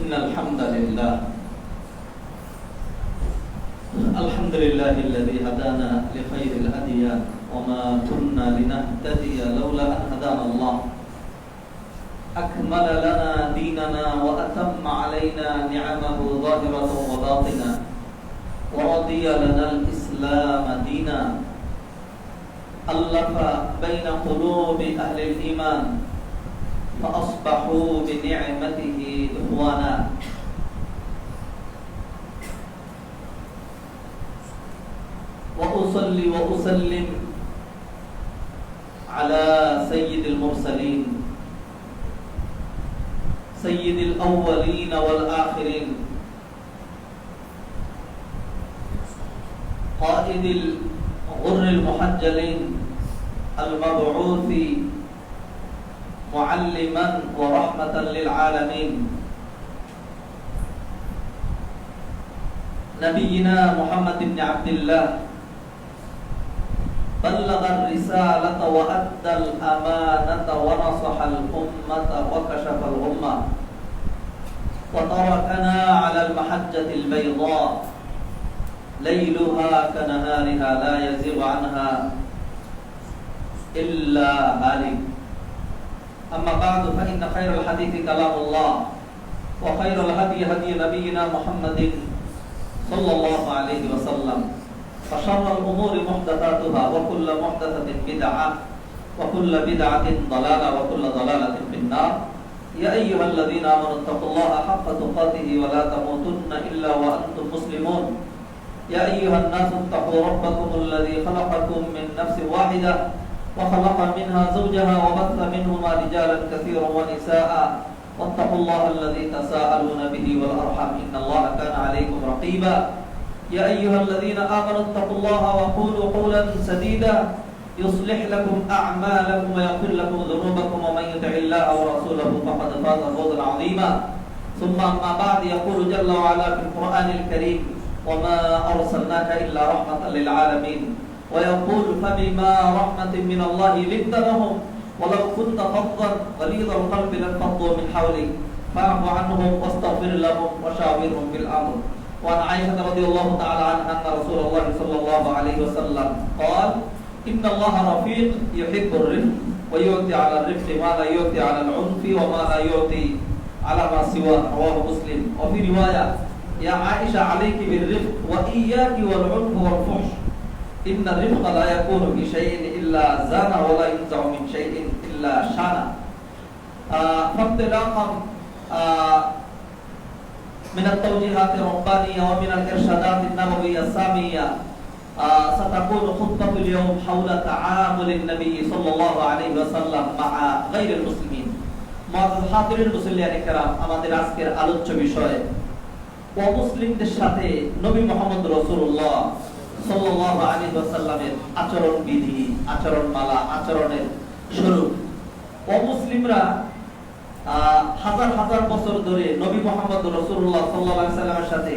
إن الحمد لله الذي هدانا لخير الأديان وما كنا لنهتدي لولا أن هدانا الله أكمل لنا ديننا وأتم علينا نعمه ظاهرة وباطنة ورضي لنا الإسلام دينا ألف بين قلوب أهل الإيمان فأصبحوا بنعمته إخوانا وأصلي وأسلم على سيد المرسلين سيد الأولين والآخرين قائد الغر المحجلين المبعوث معلما ورحمة للعالمين نبينا محمد بن عبد الله بلغ الرسالة وأدى الأمانة ونصح الأمة وكشف الغمة وتركنا على المحجة البيضاء ليلها كنهارها لا يزيغ عنها إلا هالك أما بعد فإن خير الحديث كلام الله وخير الهدي هدي نبينا محمد صلى الله عليه وسلم وشر الأمور محدثاتها وكل محدثة بدعة وكل بدعة ضلالة وكل ضلالة في النار يا أيها الذين آمنوا اتقوا الله حق تقاته ولا تموتن إلا وأنتم مسلمون يا أيها الناس اتقوا ربكم الذي خلقكم من نفس واحدة وخلق منها زوجها وبث منهما رجالا كثيرا ونساء واتقوا الله الذي تساءلون به والأرحام إن الله كان عليكم رقيبا يا أيها الذين آمنوا اتقوا الله وقولوا قولا سديدا يصلح لكم أعمالكم ويغفر لكم ذنوبكم ومن يطع الله ورسوله فقد فاز فوزا عظيما ثم أما بعد يقول جل وعلا في القرآن الكريم وما أرسلناك إلا رحمة للعالمين ويقول فبما رحمة من الله لنت لهم ولو كنت فظا غليظ القلب لانفضوا من حولك فاعف عنهم واستغفر لهم وشاورهم في الأمر وعن عائشة رضي الله تعالى عنها أن رسول الله صلى الله عليه وسلم قال إن الله رفيق يحب الرفق ويعطي على الرفق ما لا يعطي على العنف وما لا يعطي على ما سواه رواه مسلم وفي رواية يا عائشة عليك بالرفق وإياك والعنف والفحش إن الرفق لا يكون في شيء إلا زانه ولا ينزع من شيء إلا شانه فانطلاقا من التوجيهات الربانية ومن الإرشادات النبوية السامية ستكون خطبة اليوم حول تعامل النبي صلى الله عليه وسلم مع غير المسلمين معزز حاضرين মুসল্লিয়ান کرام আমাদের আজকের আলোচ্য বিষয় অমুসলিমদের সাথে নবী মুহাম্মদ রাসূলুল্লাহ সাল্লাল্লাহু আলাইহি ওয়াসাল্লামের আচরণ বিধি আচরণমালা আচরণের স্বরূপ অমুসলিমরা হাজার হাজার বছর ধরে নবী মুহাম্মদ রাসূলুল্লাহ সাল্লাল্লাহু আলাইহি ওয়াসাল্লামের সাথে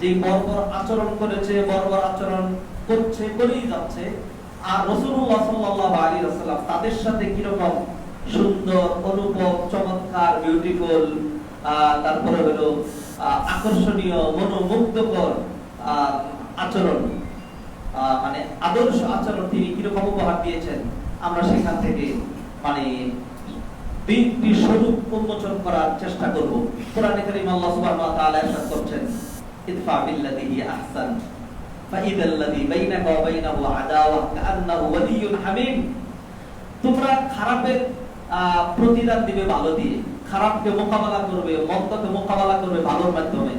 যে বর্বর আচরণ করেছে বর্বর আচরণ করছে করেই যাচ্ছে আর রাসূলুল্লাহ সাল্লাল্লাহু আলাইহি ওয়াসাল্লাম তাদের সাথে কি রকম সুন্দর অনুপম চমৎকার বিউটিফুল তারপরে হলো আকর্ষণীয় মনোমুগ্ধকর আচরণ মানে আদর্শ আচরণ তিনি কিরকম উপহার দিয়েছেন আমরা সেখান থেকে মানে তিনটি স্বরূপ উন্মোচন করার চেষ্টা করব কোরআনে কারীম আল্লাহ সুবহানাহু ওয়া তাআলা ইরশাদ করছেন ইদফা বিল্লাযী হিয়া আহসান ফাইদাল্লাযী বাইনাকা ওয়া বাইনাহু আদাওয়া কাআন্নাহু ওয়ালিয়্যুন হামীম তোমরা খারাপের প্রতিদান দিবে ভালো দিয়ে খারাপকে মোকাবেলা করবে মন্দকে মোকাবেলা করবে ভালোর মাধ্যমে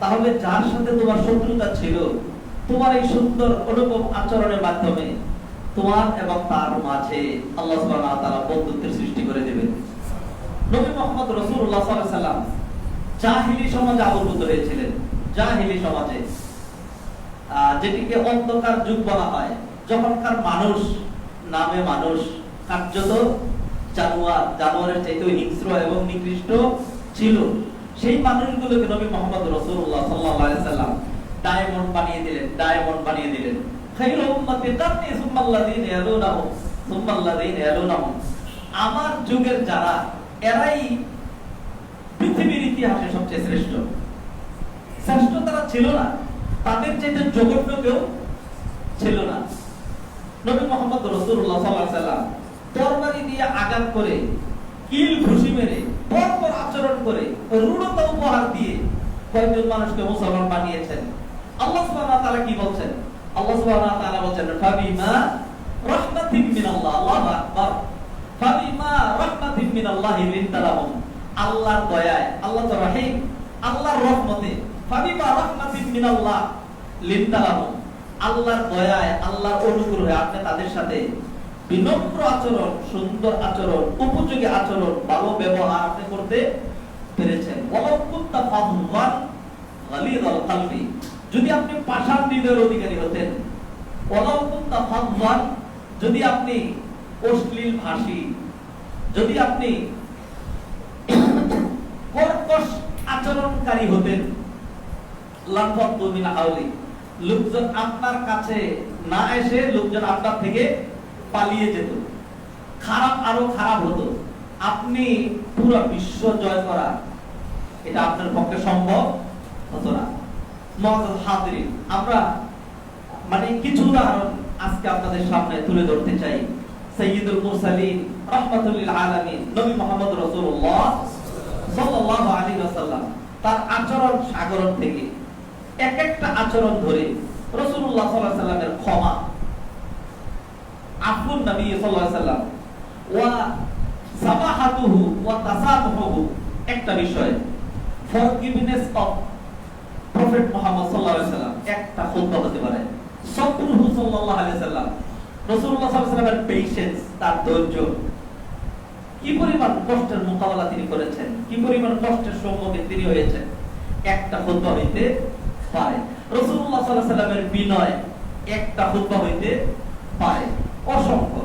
তাহলে যার সাথে তোমার শত্রুতা ছিল তোমার এই সুন্দর অনুপম আচরণের মাধ্যমে তোমার এবং তার মাঝে আল্লাহ সুবহানাহু ওয়া তাআলা বন্ধুত্বের সৃষ্টি করে দিবেন নবী মুহাম্মদ রাসূলুল্লাহ সাল্লাল্লাহু আলাইহি ওয়াসাল্লাম জাহিলি সমাজে আবির্ভূত হয়েছিলেন জাহিলি সমাজে যেটিকে অন্ধকার যুগ বলা হয় যখনকার মানুষ নামে মানুষ কার্যত জানোয়ারের চাইতেও হিংস্র এবং নিকৃষ্ট ছিল সেই মানুষগুলোকে নবী মুহাম্মদ রাসূলুল্লাহ সাল্লাল্লাহু আলাইহি ওয়াসাল্লাম ডায়মন্ড বানিয়ে দিলেন খায়রু উম্মতি কারনি সুম্মাল্লাযীনা ইয়ালুনাহুম আমার যুগের যারা এরাই পৃথিবীর ইতিহাসে সবচেয়ে শ্রেষ্ঠ। শ্রেষ্ঠ তারা ছিল না, তাদের চাইতে জঘন্য কেউ ছিল না। নবী মুহাম্মদ রাসূলুল্লাহ সাল্লাল্লাহু আলাইহি ওয়াসাল্লাম তরবারি দিয়ে আঘাত করে, কিল ঘুষি মেরে, বর্বর আচরণ করে, রূঢ়তা উপহার দিয়ে কয়েকজন মানুষকে মুসলমান বানিয়েছেন। আল্লাহ সুবহানাহু ওয়া তাআলা কি বলছেন? আল্লাহ সুবহানাহু ওয়া তাআলা বলছেন, ফাবিমা রাহমাতিন মিনাল্লাহ, আল্লাহু আকবার, ফাবিমা রাহমাতিন মিনাল্লাহি লিনতা লাহুম, আল্লাহর দয়ায়, আল্লাহ তো রহিম, আল্লাহর রহমতে, ফাবিমা রাহমাতিন মিনাল্লাহ লিনতা লাহুম, আল্লাহর দয়ায়, আল্লাহর অনুগ্রহে আপনি তাদের সাথে বিনম্র আচরণ, সুন্দর আচরণ, উপযোগী আচরণ, ভালো ব্যবহার আপনি করতে পেরেছেন। ওয়ালাউ কুনতা ফাযযান গালিযাল কলবি, যদি আপনি পাষাণ হৃদয়ের অধিকারী হতেন, ওয়ালাউ কুনতা ফাযযান, যদি আপনি অশ্লীল ভাষী, যদি আপনি কর্কশ আচরণকারী হতেন, লাফাদু মিন হাওলি, লোকজন আপনার কাছে না এসে লোকজন আপনার থেকে পালিয়ে যেত, খারাপ আরো খারাপ হতো, আপনি পুরো বিশ্ব জয় করা এটা আপনার পক্ষে সম্ভব হতো না। মুআজ্জাজ হাজিরিন, আমরা কিছু উদাহরণ আজকে আপনাদের সামনে তুলে ধরতে চাই। সাইয়্যিদুল মুরসালিন রাহমাতুল লিল আলামিন নবী মুহাম্মদ রাসূলুল্লাহ সাল্লাল্লাহু আলাইহি ওয়াসাল্লাম তার আচরণ সাগরণ থেকে এক একটা আচরণ ধরে রাসূলুল্লাহ সাল্লাল্লাহু আলাইহি ওয়াসাল্লামের ক্ষমা, আফুন নবী সাল্লাল্লাহু আলাইহি ওয়াসাল্লাম ওয়া সামাহাতুহু ওয়া তাসামুহু, একটা বিষয় ফরগিভনেস অফ প্রফেট মুহাম্মদ সাল্লাল্লাহু আলাইহি ওয়াসাল্লাম একটা খুতবা হতে পারে। সবরুহু সাল্লাল্লাহু আলাইহি ওয়াসাল্লাম, রাসূলুল্লাহ সাল্লাল্লাহু আলাইহি ওয়াসাল্লামের পেশেন্স, তার ধৈর্য, কি পরিমাণ কষ্টের মোকাবেলা তিনি করেছেন, কি পরিমাণ কষ্টের সম্মুখীন তিনি হয়েছেন, একটা খুতবা হইতে পারে। রাসূলুল্লাহ সাল্লাল্লাহু আলাইহি ওয়াসাল্লামের বিনয় একটা খুতবা হইতে পারে, অসংখ্য।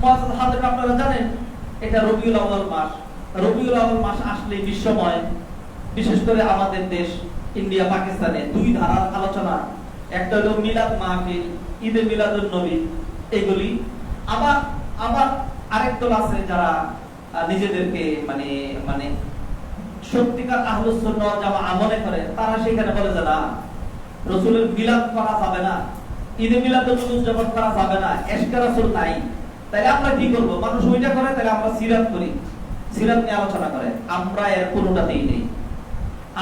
মুআজ্জাজ হাজির, আপনারা জানেন এটা রবিউল আউয়াল মাস। রবিউল আউয়াল মাস আসলে বিশ্বময়, বিশেষ করে আমাদের দেশ ইন্ডিয়া পাকিস্তানে দুই ধারার আলোচনা, একটা হলো মিলাদ মাহফিল, ঈদে মিলাদুন নবী, এগুলি। আবার আবার আরেক দল আছে যারা নিজেদেরকে সত্যিকার আহলুস সুন্নাহ ওয়াল জামাআহ মনে করে, তারা সেখানে বলে যে না, রাসূলের মিলাদ করা যাবে না, ঈদে মিলাদুন নবী উদযাপন করা যাবে না, ইশকে রাসূল নাই। তাহলে আমরা কি করব? মানুষ ওইটা করে, তাহলে আমরা সিরাত করি, সিরাত নিয়ে আলোচনা করে। আমরা এর কোনোটাতেই নেই।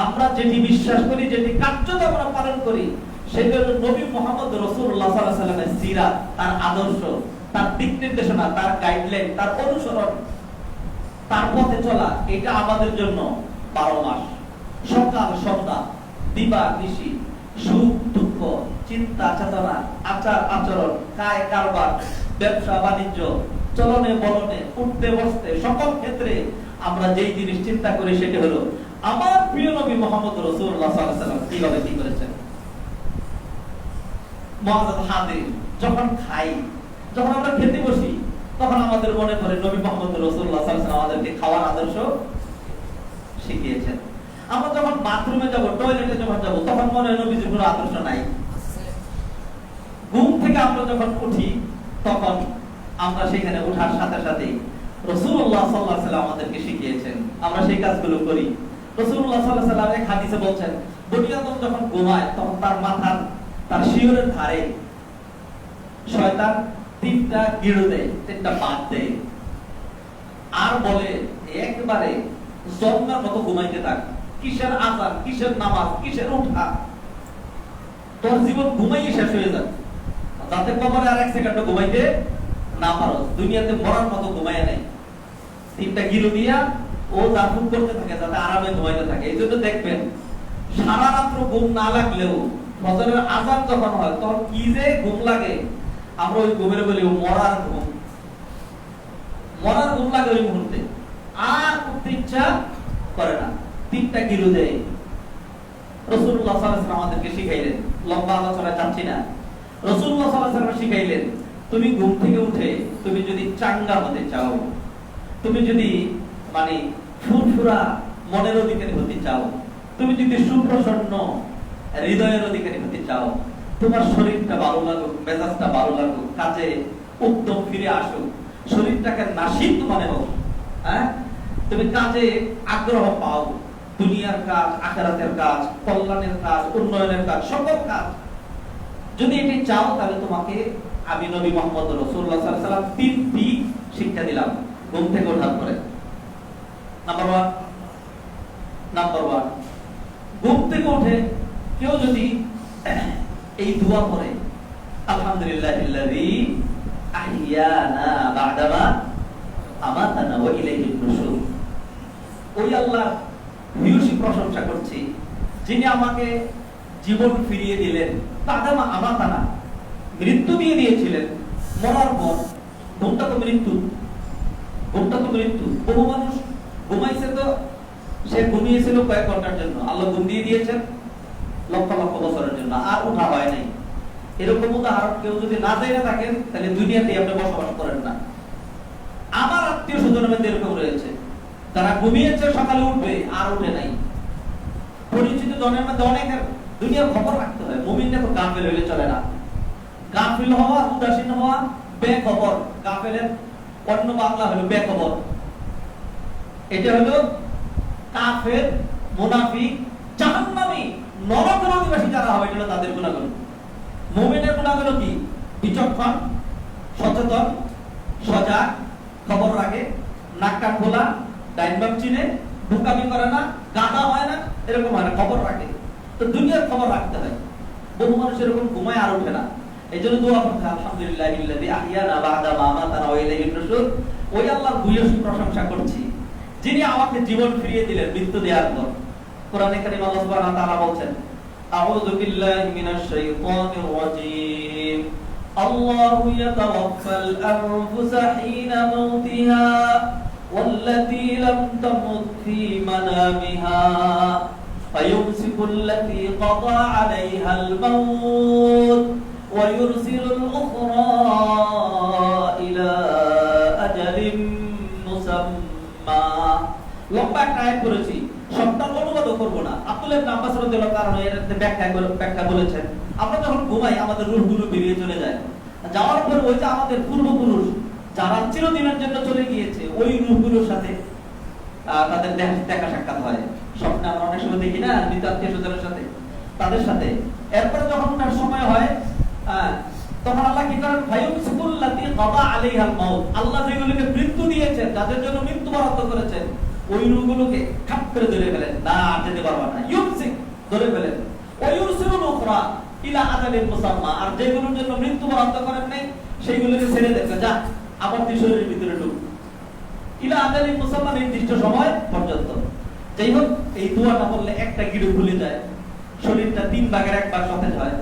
আমরা যেটি বিশ্বাস করি, যেটি কার্যত আমরা পালন করি, সেটা হলো নবী মুহাম্মদ রাসূলুল্লাহ সাল্লাল্লাহু আলাইহি ওয়াসাল্লামের সিরাত, তার আদর্শ, তার দিক নির্দেশনা, তার গাইডলাইন, তার অনুসরণ, তার পথে চলা। এটা আমাদের জন্য 12 মাস, সকাল সন্ধ্যা, দিবা নিশি, সুখ দুঃখ, চিন্তা চেতনা, আচার আচরণ, কায় কারবার, ব্যবসা বাণিজ্য, চলনে বলনে, উঠতে বসতে, সকল ক্ষেত্রে আমরা যেই জিনিস চিন্তা করি সেটা হলো আমার প্রিয় নবী মুহাম্মদ রাসূলুল্লাহ সাল্লাল্লাহু আলাইহি ওয়াসাল্লাম কিভাবে কি করেছেন। মুআজ্জাজ হাজির, যখন খাই, যখন আমরা খেতে বসি, তখন আমাদের মনে পড়ে নবী মুহাম্মদ রাসূলুল্লাহ সাল্লাল্লাহু আলাইহি ওয়াসাল্লাম আমাদেরকে খাওয়ার আদর্শ শিখিয়েছেন। আমরা যখন বাথরুমে যাব, টয়লেটে যখন যাব, তখন মনে হয় নবীজির কোনো আদর্শ নাই। ঘুম থেকে আমরা যখন উঠি, তখন আমরা সেখানে ওঠার সাথে সাথে রাসূলুল্লাহ সাল্লাল্লাহু আলাইহি ওয়াসাল্লাম আমাদেরকে শিখিয়েছেন, আমরা সেই কাজগুলো করি। রাসূলুল্লাহ সাল্লাল্লাহু আলাইহি ওয়াসাল্লাম এক হাদিসে বলছেন, বনি আদম যখন ঘুমায়, তখন তার মাথার, তার শিয়রের ধারে শয়তান 3টা গিড়ো দেয়, 3টা বাত দেয়, আর বলে একবারে জন্মের মতো ঘুমাইতে থাক। কিসের আযান, কিসের নামাজ, কিসের উঠা, তোর জীবন ঘুমাইয়ে শেষ হয়ে যাবে, যাতে কবরে আর 1 সেকেন্ড ঘুমাইতে না পারো, দুনিয়াতে মরার মতো ঘুমাইয়া নেই। 3টা গিরো দিয়া ও জাফুক করতে থাকে যাতে আরামে ঘুমাইতে থাকে। এই জন্য দেখবেন সারা রাত্র ঘুম না লাগলেও ফজরের আযান যখন হয়, তখন কি যে ঘুম লাগে, আমরা ওই ঘুমের বলি মরার ঘুম, মরার ঘুম লাগে ওই মুহূর্তে, আর উঠতে ইচ্ছা করে না। 3টা গিরো দেয়। রাসূলুল্লাহ সাল্লাল্লাহু আলাইহি ওয়াসাল্লাম আমাদেরকে শিখাইলেন, লম্বা আলোচনা চাচ্ছি না। রাসূলুল্লাহ সাল্লাল্লাহু আলাইহি ওয়াসাল্লাম শিখাইলেন, তুমি ঘুম থেকে উঠে তুমি যদি চাঙ্গা হতে চাও, তুমি যদি ফুরফুরা মনের অধিকারী হতে চাও, তুমি যদি সুপ্রসন্ন হৃদয়ের অধিকারী হতে চাও, তোমার শরীরটা ভালো লাগুক, মেজাজটা ভালো লাগুক, কাজে উদ্যম ফিরে আসুক, শরীরটাকে নাশিত মনে হোক, তুমি কাজে আগ্রহ পাও, দুনিয়ার কাজ, আখিরাতের কাজ, কল্যাণের কাজ, উন্নয়নের কাজ, সকল কাজ যদি এটি চাও তাহলে তোমাকে আমি নবী মুহাম্মদ রাসূলুল্লাহ সাল্লাল্লাহু আলাইহি ওয়াসাল্লাম তিনটি শিক্ষা দিলাম ঘুম থেকে ওঠার পরে। নাম্বার 1 ঘুম থেকে উঠে কেউ যদি এই দোয়া পড়ে, আলহামদুলিল্লাহিল্লাযী আহইয়ানা বা'দামা আমাতানা ওয়া ইলাইহিন নুশুর। ওই আল্লাহ ভূয়সী প্রশংসা করছি যিনি আমাকে জীবন ফিরিয়ে দিলেন, বা'দামা আমাতানা মৃত্যু দিয়ে দিয়েছিলেন, মরার পর। ঘুমটা তো মৃত্যু, বহু মানুষ ঘুমাইছে, তো সে ঘুমিয়েছিল কয়েক ঘন্টার জন্য, আল্লাহ ঘুম দিয়ে দিয়েছেন লক্ষ লক্ষ বছরের জন্য, আর উঠা হয় নাই। এরকম উদাহরণ কেউ যদি না জেনে থাকেন তাহলে দুনিয়াতে আপনি বসবাস করেন না। আমার আত্মীয় স্বজনের মধ্যে এরকম রয়েছে, তারা ঘুমিয়েছে, সকালে উঠবে আর উঠে নাই। পরিচিত জনের মধ্যে অনেকের দুনিয়ার খবর রাখতে হয়। মুমিনরা তো গাফিল হইলে চলে না। গাফিল হওয়া, উদাসীন হওয়া, বেখবর। গাফিলের অন্য বাংলা হলো বেখবর। এটা হলো কাফের, মুনাফিক, জাহান্নামী, নরকের অধিবাসী যারা হবে, এটা তাদের গুণাগুণ। মুমিনের গুণাগুণ কি? বিচক্ষণ, সচেতন, সজাগ, খবর রাখে, নাক কান খোলা, ডাইন বাম চিনে, বোকামি করে না, গাধা হয় না, এরকম হয় না, খবর রাখে। তো দুনিয়ার খবর রাখতে হয়। বহু মানুষ এরকম ঘুমায় আর ওঠে না। এই জন্য দোয়া করতে হয়, আলহামদুলিল্লাহিল্লাযী আহইয়ানা বা'দামা আমাতানা ওয়া ইলাইহিন নুশুর। ওই আল্লাহর ভূয়সী প্রশংসা করছি যিনি আমাকে জীবন ফিরিয়ে দিলেন মৃত্যু দেওয়ার পর। কোরআনে কারীমে আল্লাহ সুবহানাহু ওয়া তাআলা বলছেন, আউযু বিল্লাহি মিনাশ শাইতানির রাজীম। আল্লাহু ইয়াতাওয়াফাল আনফুসা হিনা মাউতিহা ওয়াল্লাতী লাম তামুত ফী মানামিহা ফায়ুমসিকুল্লাতী ক্বাদা আলাইহাল মাউত ওয়া ইউরসিলুল উখরা ইলা আজালিম মুসাম্মা। লম্বা একটা আয়াত করেছি, সবটা অনুবাদ করব না। আব্দুল্লাহ ইবনে আব্বাস রাদিয়াল্লাহু তাআলা এর ব্যাখ্যা বলেছেন, আমরা যখন ঘুমাই আমাদের রূহগুলো বেরিয়ে চলে যায়, যাওয়ার পর ওই যে আমাদের পূর্বপুরুষ যারা চিরদিনের জন্য চলে গিয়েছে, ওই রূহগুলোর সাথে তাদের দেখা সাক্ষাৎ হয়। স্বপ্নে আমরা অনেক সময় দেখি না, মৃত আত্মীয় স্বজনের সাথে, তাদের সাথে। এরপরে যখন তার সময় হয়, তখন আল্লাহ কি করেন? ফায়ুমসিকুল্লাতী ক্বাদা আলাইহাল মাউত। আল্লাহ যেগুলোকে মৃত্যু দিয়েছেন, যাদের জন্য মৃত্যু বরাদ্দ করেছেন, ওই রূহগুলোকে খাপ করে ধরে ফেলেন, না আর যেতে পারবে না, ইউমসিক ধরে ফেলেন। ওয়া ইউরসিলুল উখরা ইলা আজালিন মুসাম্মা। আর যেগুলোর জন্য মৃত্যু বরাদ্দ করেন নাই, সেইগুলোকে ছেড়ে দেন, যা আবার তুই শরীরের ভিতরে ঢুক, ইলা আজালিন মুসাম্মা, নির্দিষ্ট সময় পর্যন্ত। যাই হোক, এই দোয়াটা বললে একটা গিড়ু খুলে যায়, শরীরটা 3 ভাগের 1 ভাগ সতেজ হয়।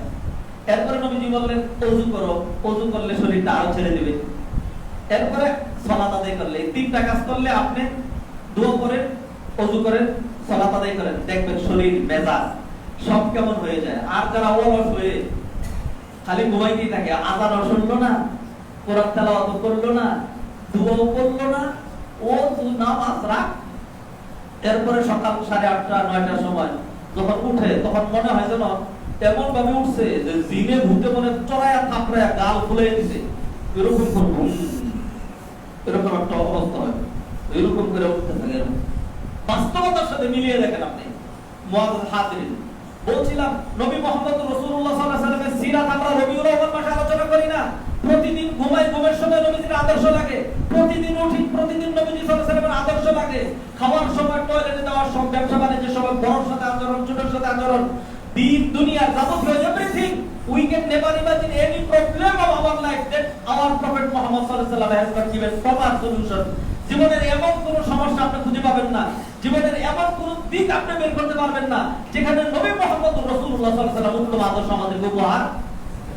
এরপরে নবীজি বললেন, ওযু করো, ওযু করলে শরীরটা আরো ছেড়ে দিবে। এরপরে সালাত আদায় করলে, এই 3টা কাজ করলে আপনি দোয়া করেন, ওযু করেন, সালাত আদায় করেন, দেখবেন শরীর, মেজাজ সব কেমন হয়ে যায়। আর যারা অলস হয়ে খালি ঘুমাইতেই থাকে, আযানও শুনলো না, কোরআন তেলাওয়াত করলো না, দোয়াও করলো না, ও নামাজ রাখ, এরপরে সকাল 8:30 9টার সময় যখন উঠে, তখন মনে হয় যেন এমন ভাবে উঠছে যে জিনে ভূতে মনে চড়ায়া থাপড়ায়া গাল ফুলে দিছে, এরকম একটা অবস্থা হয়। এরকম করে উঠতে থাকে। বাস্তবতার সাথে মিলিয়ে দেখেন আপনি। মুআজ্জাজ হাজিরিন, বলছিলাম নবী মুহাম্মদ রাসূলুল্লাহ সাল্লাল্লাহু আলাইহি ওয়াসাল্লামের সিরাত আমরা রবিউল আউয়াল মাসে আলোচনা করি না। প্রতিদিন ঘুমাই, ঘুমের সময় নবীজির আদর্শ লাগে। প্রতিদিন উঠি, প্রতিদিন নবীজি সাল্লাল্লাহু আলাইহি ওয়াসাল্লামের আদর্শ লাগে। খাওয়ার সময়, টয়লেটে যাওয়ার সময়, ব্যবসা বাণিজ্যের সময়, বড়র সাথে আচরণ, ছোটর সাথে আচরণ, দিন দুনিয়ার যাবতীয় everything we can never imagine any problem of our life that our prophet Muhammad sallallahu alaihi wasallam has not given proper solution. জীবনের এমন কোন সমস্যা আপনি খুঁজে পাবেন না, জীবনের এমন কোন দিক আপনি বের করতে পারবেন না যেখানে নবী মুহাম্মদ রাসূলুল্লাহ সাল্লাল্লাহু আলাইহি ওয়াসাল্লাম উত্তম আদর্শ আমাদেরকে উপহার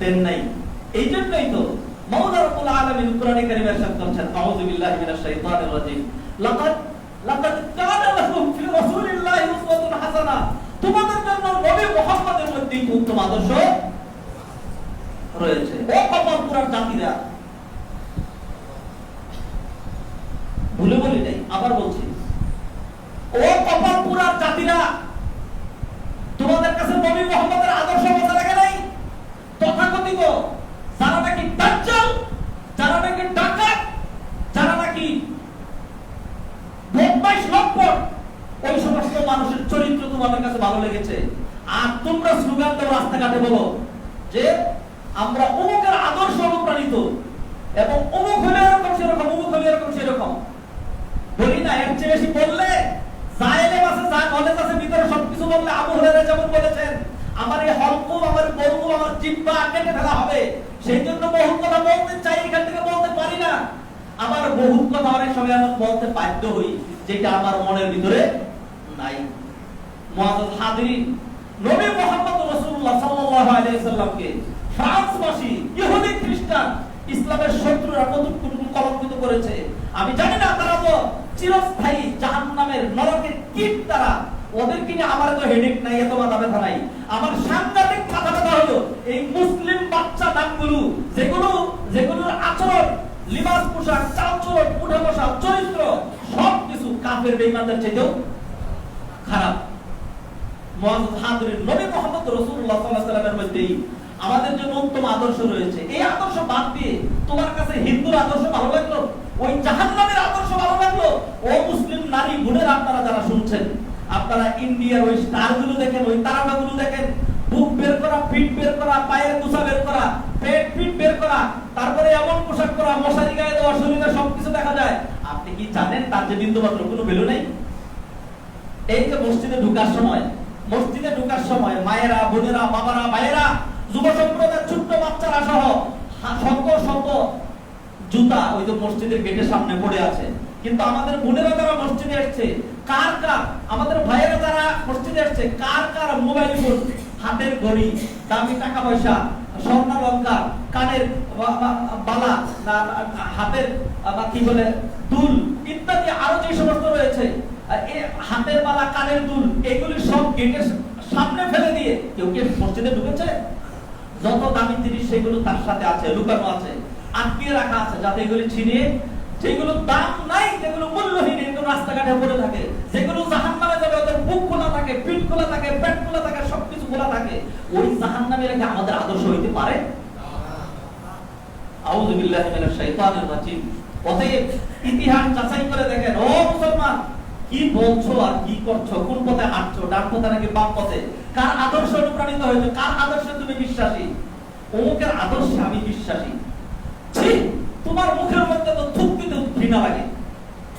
দেন নাই। এই জন্যই তো মাওলা রাব্বুল আলামিন কোরআনে কারীমে ইরশাদ করেছেন, আউযু বিল্লাহি মিনাশ শাইতানির রাজীম, লাকাদ কানা লাকুম ফি রাসূলিল্লাহি উসওয়াতুন হাসানাহ। তোমাদের জন্য নবী মুহাম্মদের মধ্যে উত্তম আদর্শ রয়েছে। ও কপাল পুরার জাতিরা, ভুলে বলি নাই, আবার বলছি, ও কপাল পুরার জাতিরা, তোমাদের কাছে নবী মুহাম্মদের আদর্শ মজা লাগে নাই? তথাকথিত যারা নাকি দাজ্জাল, যারা নাকি ডাকাত, যারা নাকি বদমাইশ লম্পট, ওই সমস্ত মানুষের তোমাদের কাছে ভালো লেগেছে, আর তোমরা স্লোগান দাও রাস্তাঘাটে, বলো যে আমরা অমুকের আদর্শ অনুপ্রাণিত এবং অমুক হলে এরকম সেরকম, অমুক হলে এরকম সেরকম, বলি না? এর চেয়ে বেশি বললে যা এলেম আছে, যা নলেজ আছে ভিতরে সবকিছু বললে, আবু হুরায়রা যেমন বলেছেন, আমার এই হলকুম, আমার বলকুম, আমার জিহ্বা কেটে ফেলা হবে। সেই জন্য বহুত কথা বলতে চাই, এখান থেকে বলতে পারি না। আমার বহুত কথা অনেক সময় আমি বলতে বাধ্য হই, যেটা আমার মনের ভিতরে নাই। মুআজ্জাজ হাজিরিন, নবী মুহাম্মদ রাসূলুল্লাহ সাল্লাল্লাহু আলাইহি সাল্লামকে ফ্রান্সবাসী, ইহুদি, খ্রিস্টান, ইসলামের শত্রুরা কতটুকু কলঙ্কিত করেছে আমি জানি না। তারা তো চিরস্থায়ী জাহান্নামের নরকের কীট, তারা, ওদেরকে নিয়ে আমার তো হেডেক নাই, এত মাথা ব্যথা নাই। আমার সাংঘাতিক মাথা ব্যথা হলো এই মুসলিম বাচ্চা নামগুলো, যেগুলোর আচরণ, লিবাস, পোশাক, চালচলন, উঠা বসা, চরিত্র সবকিছু কাফের বেঈমানদের চাইতেও খারাপ। মুআজ্জাজ হাজিরিন, নবী মুহাম্মদ রাসূলুল্লাহ সাল্লাল্লাহু আলাইহি ওয়াসাল্লামের মধ্যেই আমাদের জন্য উত্তম আদর্শ রয়েছে। এই আদর্শ বাদ দিয়ে তোমার কাছে হিন্দুর আদর্শ ভালো লাগলো, ওই জাহান্নামের আদর্শ ভালো লাগলো? ও মুসলিম নারী বোনেরা, আপনারা যারা শুনছেন, আপনারা ইন্ডিয়ার ওই স্টারগুলো দেখেন, ওই তারকাগুলো দেখেন, বুক বের করা, পিঠ বের করা, পায়ের কুচা বের করা, পেট পিঠ বের করা, তারপরে এমন পোশাক করা, মশারি গায়ে দেওয়া, শরীরে সবকিছু দেখা যায়। আপনি কি জানেন তার যে বিন্দুমাত্র কোনো ভ্যালু নেই? এই যে মসজিদে ঢোকার সময় মায়েরা, বোনেরা, বাবারা, ভাইয়েরা, যুব সম্প্রদায়ের ছোট্ট বাচ্চারা সহ শত শত জুতা ওই যে মসজিদের গেটের সামনে পড়ে আছে। কিন্তু আমাদের বোনেরা যারা মসজিদে আসছে, কার আমাদের ভাইয়েরা যারা মসজিদে আসছে, কার মোবাইল ফোন, হাতের ঘড়ি, দামি টাকা পয়সা, স্বর্ণালঙ্কার, কানের বালা, হাতের কি বলে দুল ইত্যাদি আরো যে সমস্ত রয়েছে, হাতের বালা, কানের দুল, এগুলি সব গেটের সামনে ফেলে দিয়ে কেউ কি মসজিদে ঢুকেছে? যত দামি জিনিস সেগুলো তার সাথে আছে, লুকানো আছে, আটকিয়ে রাখা আছে, যাতে এগুলি ছিনিয়ে, যেগুলো দাম নাই, যেগুলো মূল্যহীন, এগুলো রাস্তাঘাটে পড়ে থাকে, যেগুলো জাহান্নামে যাবে, ওদের বুক খোলা থাকে, পিঠ খোলা থাকে, পেট খোলা থাকে, সবকিছু খোলা থাকে, ওই জাহান্নামে রেখে আমাদের আদর্শ হইতে পারে? আউযু বিল্লাহি মিনাশ শাইতানির রাজিম। অতএব ইতিহাস যাচাই করে দেখেন, ও মুসলমান, কি বলছো আর কি করছো, কোন পথে হাঁটছো, ডান পথে নাকি বাম পথে, কার আদর্শ অনুপ্রাণিত হয়েছে, কার আদর্শে তুমি বিশ্বাসী? অমুকের আদর্শে আমি বিশ্বাসী। ঠিক তোমার মুখের মধ্যে তো থুক দিতে ঘৃণা লাগে।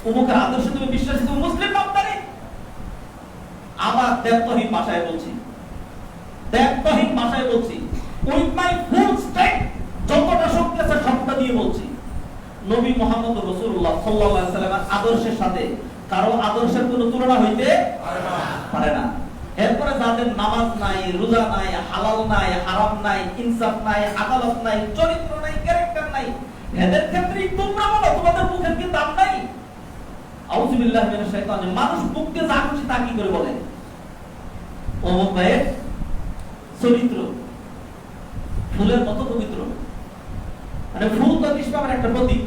অমুকের আদর্শে তুমি বিশ্বাসী, তুমি মুসলিম বাপদারি। আবার দেবতহীন ভাষায় বলছি, উইথ মাই ফুল স্ট্রেংথ, যতটা শক্তি আছে সবটা দিয়ে বলছি, নবী মুহাম্মদ রাসূলুল্লাহ সাল্লাল্লাহু আলাইহি ওয়াসাল্লামের আদর্শের সাথে কারো আদর্শের কোনো তুলনা হইতে পারে না। এরপরে যাদের নামাজ নাই, রোজা নাই, হালাল নাই, হারাম নাই, ইনসাফ নাই, আদালত নাই, চরিত্র নাই, ক্যারেক্টার নাই, এদের ক্ষেত্রে তোমরা বলো তোমাদের মুখের কি দাম নাই? আউযু বিল্লাহি মিনাশ শাইতানির। মানুষ মুখে যা খুশি তা কি করে বলে। অমুক ভাইয়ের চরিত্র ফুলের মতো পবিত্র, মানে ফুল তো ইসলামের একটা প্রতীক,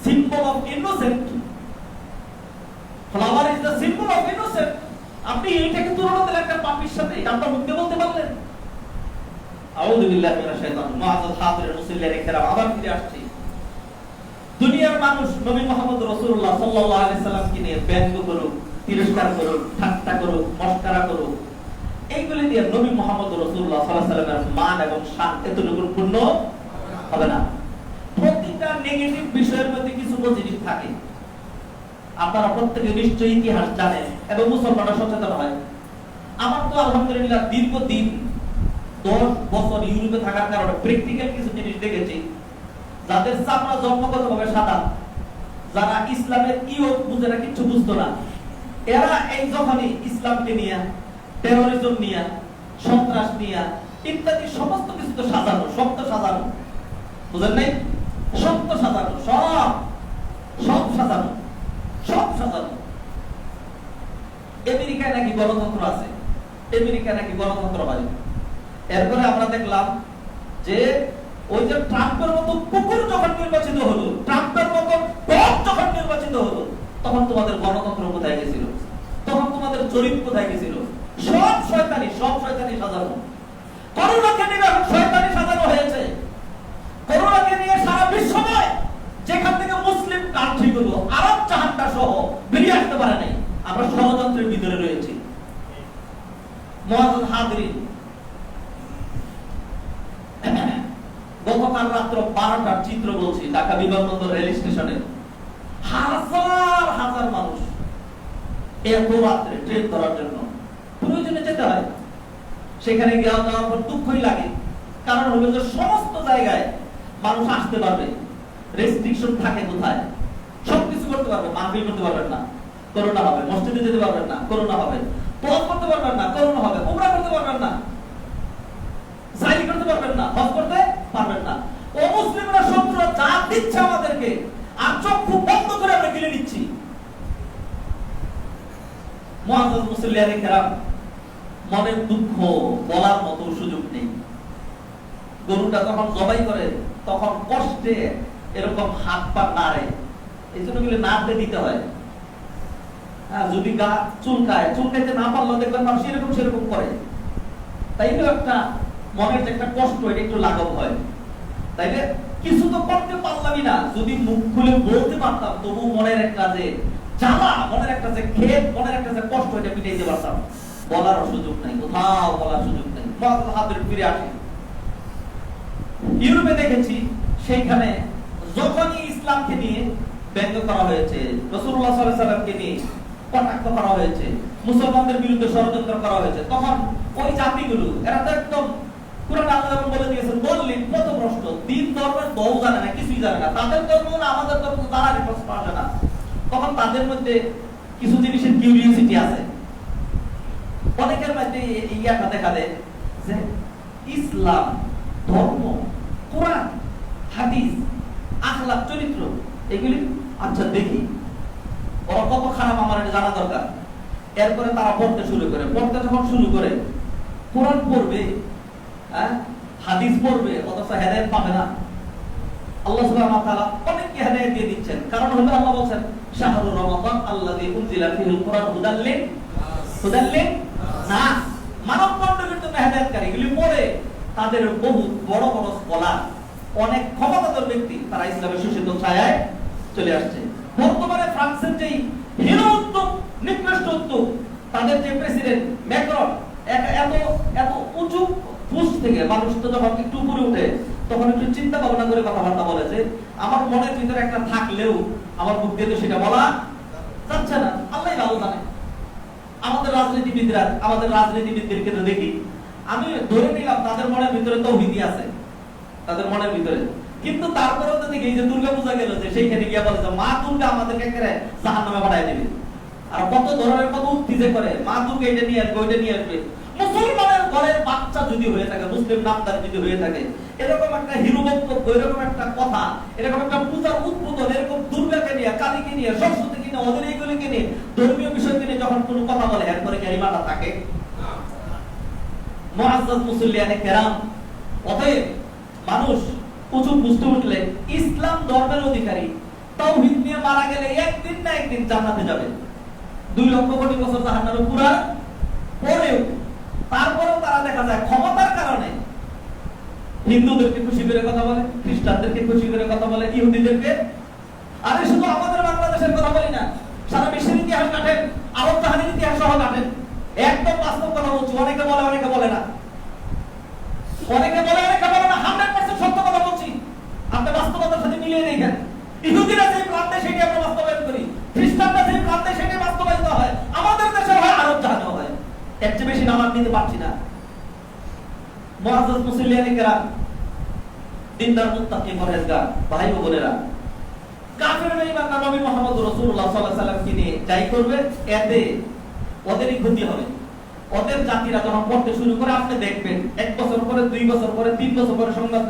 symbol of innocent. Flower is the symbol of innocent. আপনি এইটাকে তুলনা দিলেন একটা পাপির সাথে, এটা আপনার মুখে বলতে পারলেন? আউযু বিল্লাহি মিনাশ শাইতানির। মুআজ্জাজ হাজিরিন, মুসল্লিয়ানে কেরাম, আবার ফিরে আসছি। দুনিয়ার মানুষ নবী মুহাম্মদ রাসূলুল্লাহ সাল্লাল্লাহু আলাইহি সাল্লামকে নিয়ে ব্যঙ্গ করুক, তিরস্কার করুক, ঠাট্টা করুক, মশকরা করুক, এইগুলি দিয়ে নবী মুহাম্মদ রাসূলুল্লাহ সাল্লাল্লাহু আলাইহি সাল্লামের মান এবং শান এতটুকু পূর্ণ হবে না। প্রতিটা নেগেটিভ বিষয়ের মধ্যে কিছু পজিটিভ থাকে। আপনারা প্রত্যেকে নিশ্চয়ই ইতিহাস জানেন এবং মুসলমানরা সচেতন হয়। আমার তো আলহামদুলিল্লাহ দীর্ঘদিন 10 বছর ইউরোপে থাকার কারণে প্র্যাকটিক্যাল কিছু জিনিস দেখেছি। যাদের চামড়া জন্মগতভাবে সাদা, যারা ইসলামের ইয়ত বুঝে না, কিছু বুঝতো না, এরা এই যখনই ইসলামকে নিয়ে, টেরোরিজম নিয়ে, সন্ত্রাস নিয়ে ইত্যাদি সমস্ত কিছু তো সাজানো, সব তো সাজানো, বুঝেন নাই? সব তো সাজানো, সব সাজানো, সব সাজানো। আমেরিকায় নাকি গণতন্ত্র আছে, আমেরিকায় নাকি গণতন্ত্রবাদী। এরপরে আমরা দেখলাম যে ওই যে ট্রাম্পের মতো কুকুর যখন নির্বাচিত হলো, ট্রাম্পের মতো ডগ যখন নির্বাচিত হলো, তখন তোমাদের গণতন্ত্র কোথায় গেছিল? তখন তোমাদের চরিত্র কোথায় গেছিল? সব শয়তানি সাজানো। করোনাকে নিয়ে এখন শয়তানি সাজানো হয়েছে। করোনাকে নিয়ে সারা বিশ্বময় যেখান থেকে মুসলিম কান্ট্রিগুলো আরব জাহানটা সহ বেরিয়ে আসতে পারে নাই, আমরা ষড়যন্ত্রের ভিতরে রয়েছি। মুআজ্জাজ হাদিরিন, গতকাল রাত্র 12টার চিত্র বলছি, ঢাকা বিমানবন্দর রেল স্টেশনে হাজার হাজার মানুষ এত রাত্রে ট্রেন ধরার জন্য প্রয়োজনে যেতে হয়। সেখানে যাওয়ার পর দুঃখই লাগে, কারণ হলো যে সমস্ত জায়গায় মানুষ আসতে পারবে, রেস্ট্রিকশন থাকে কোথায়, সবকিছু করতে পারবে, মাহফিল করতে পারবেন না, করোনা হবে, মসজিদে যেতে পারবেন না, করোনা হবে, তোয়াফ করতে পারবেন না, করোনা হবে, উমরা করতে পারবেন না, সাইল করতে পারবেন না, হজ করতে পারবেন না। ও মুসলিমরা শত্রুরা যা দিচ্ছে আমাদেরকে, আর চক্ষু বন্ধ করে আমরা গিলে নিচ্ছি। মুআজ্জাজ মুসল্লিয়ানে কেরাম, মনের দুঃখ বলার মতো সুযোগ নেই। গরুটা যখন জবাই করে তখন কষ্টে এরকম হাত পা নাড়ে, এই জন্য গুলো নাড়তে দিতে হয়। যদি গা চুলকাইতে না পারলেও দেখবেন মানুষ এরকম সেরকম করে, তাই তো একটা মনের যে একটা কষ্ট, এটা একটু লাঘব হয়। তাইলে কিছু তো করতে পারলামই না, যদি মুখ খুলে বলতে পারতাম তবু মনের একটা যে জ্বালা, মনের একটা যে খেদ, মনের একটা যে কষ্ট, এটা মিটাইতে পারতাম। বলার সুযোগ নাই, কোথাও বলার সুযোগ নেই। হাতের ফিরে আসি, ইউরোপে দেখেছি, সেইখানে যখনই ইসলামকে নিয়ে ব্যঙ্গ করা হয়েছে, রাসূলুল্লাহ সাল্লাল্লাহু আলাইহি সাল্লামকে নিয়ে কটাক্ষ করা হয়েছে, মুসলমানদের বিরুদ্ধে ষড়যন্ত্র করা হয়েছে, তখন ওই জাতিগুলো এরা তো একদম কুরআন আল্লাহ যেমন বলে দিয়েছেন, বললেন পথভ্রষ্ট, দিন ধর্মের দৌ জানে না, কিছুই জানে না, তাদের ধর্ম না আমাদের ধর্ম জানারই প্রশ্ন আসে না। তখন তাদের মধ্যে কিছু জিনিসের কিউরিওসিটি আছে, অনেকের মধ্যে ইয়াটা দেখা দেয় যে ইসলাম ধর্ম, কোরআন, হাদিস, আখলাক, চরিত্র, এগুলি আচ্ছা দেখি ওরা কত খারাপ আমার এটা জানা দরকার। এরপরে তারা পড়তে শুরু করে, পড়তে যখন শুরু করে কোরআন পড়বে, হাদিস পড়বে, অথচ হেদায়েত পাবে না। আল্লাহ সুবহানাহু ওয়া তাআলা অনেককে হেদায়েত দিয়ে দিচ্ছেন, কারণ হলো আল্লাহ বলেন শাহরুর রমাদান আল্লাযী উনজিলা ফীহিল কুরআন হুদাল লিন-নাস, মানব মণ্ডলীর জন্য হেদায়েতকারী। এগুলি পড়ে তাদের বহু বড় বড় স্কলার, অনেক ক্ষমতাধর ব্যক্তি, তারা ইসলামের সুশীত ছায়ায় চলে আসছে। বর্তমানে ফ্রান্সের যে হিরো উদ্যোগ, নিকৃষ্ট উদ্যোগ, তাদের যে প্রেসিডেন্ট ম্যাক্রন, এত উঁচু পোস্ট থেকে মানুষ তো যখন একটু উপরে উঠে তখন একটু চিন্তা ভাবনা করে কথাবার্তা বলে যে আমার মনের ভিতরে একটা থাকলেও আমার মুখ দিয়ে তো সেটা বলা যাচ্ছে না। আল্লাহই ভালো জানে। আমাদের রাজনীতিবিদদেরকে তো দেখি, আমি ধরে নিলাম তাদের মনের ভিতরে তাওহীদ আছে, তাদের মনের ভিতরে, কিন্তু তারপরেও তো দেখি এই যে দুর্গা পূজা গেল, যে সেইখানে গিয়ে বলে যে মা দুর্গা আমাদেরকে একেবারে জাহান্নামে পাঠায় দেবে, আর কত ধরনের কত উক্তি যে করে, মা দুর্গা এটা নিয়ে আসবে, ওইটা নিয়ে আসবে। মুসলমানের ঘরের বাচ্চা যদি হয়ে থাকে, মুসলিম নামদার যদি হয়ে থাকে, এরকম একটা হিরো বক্তব্য, এরকম একটা কথা, এরকম একটা পূজার উদ্বোধন, এরকম দুর্গাকে নিয়ে, কালীকে নিয়ে, সরস্বতীকে নিয়ে, ওদের এইগুলিকে নিয়ে, ধর্মীয় বিষয়কে নিয়ে যখন কোনো কথা বলে, এরপরে কি ইমানটা থাকে? মুআজ্জাজ মুসল্লিয়ানে কেরাম, অতএব মানুষ উঁচু বুঝতে উঠলে ইসলাম ধর্মের অধিকারী, তাওহীদ নিয়ে মারা গেলে একদিন না একদিন জান্নাতে যাবে। 2 লক্ষ কোটি বছর জাহান্নামে পুরা পরেও, তারপরেও তারা দেখা যায় ক্ষমতার কারণে হিন্দুদেরকে খুশি করে কথা বলে, খ্রিস্টানদেরকে খুশি করে কথা বলে, ইহুদিদেরকে। আরে শুধু আমাদের বাংলাদেশের কথা বলি না, সারা বিশ্বের ইতিহাস কাটেন, আরব জাহানের ইতিহাস সহ কাটেন, একদম বাস্তব কথা বলছি। অনেকে বলে, অনেকে বলে না, অনেকে বলে, অনেকে বলে না, 100% সত্য কথা বলছি। আপনি বাস্তবতার সাথে মিলিয়ে দেখেন, ইহুদিরা যে প্রান্তে সেটি আমরা বাস্তবায়ন করি, খ্রিস্টানরা যে প্রান্তে সেটি বাস্তবায়িত হয়, আমাদের দেশে হয়, আরব জাহানেও হয়। এর চেয়ে বেশি নামাজ নিতে পারছি না। মুআজ্জাজ মুসল্লিয়ানে কেরাম, দিনদার মুত্তাকি পরহেজগার ভাই ও বোনেরা, কাফের বেঈমানরা নবী মুহাম্মদ রাসূলুল্লাহ সাল্লাল্লাহু আলাইহি ওয়াসাল্লামকে নিয়ে যাই করবে, এতে ওদেরই ক্ষতি হবে। ওদের জাতিরা যখন পড়তে শুরু করে, আপনি দেখবেন 1 বছর পরে, 2 বছর পরে, 3 বছর পরে সংবাদ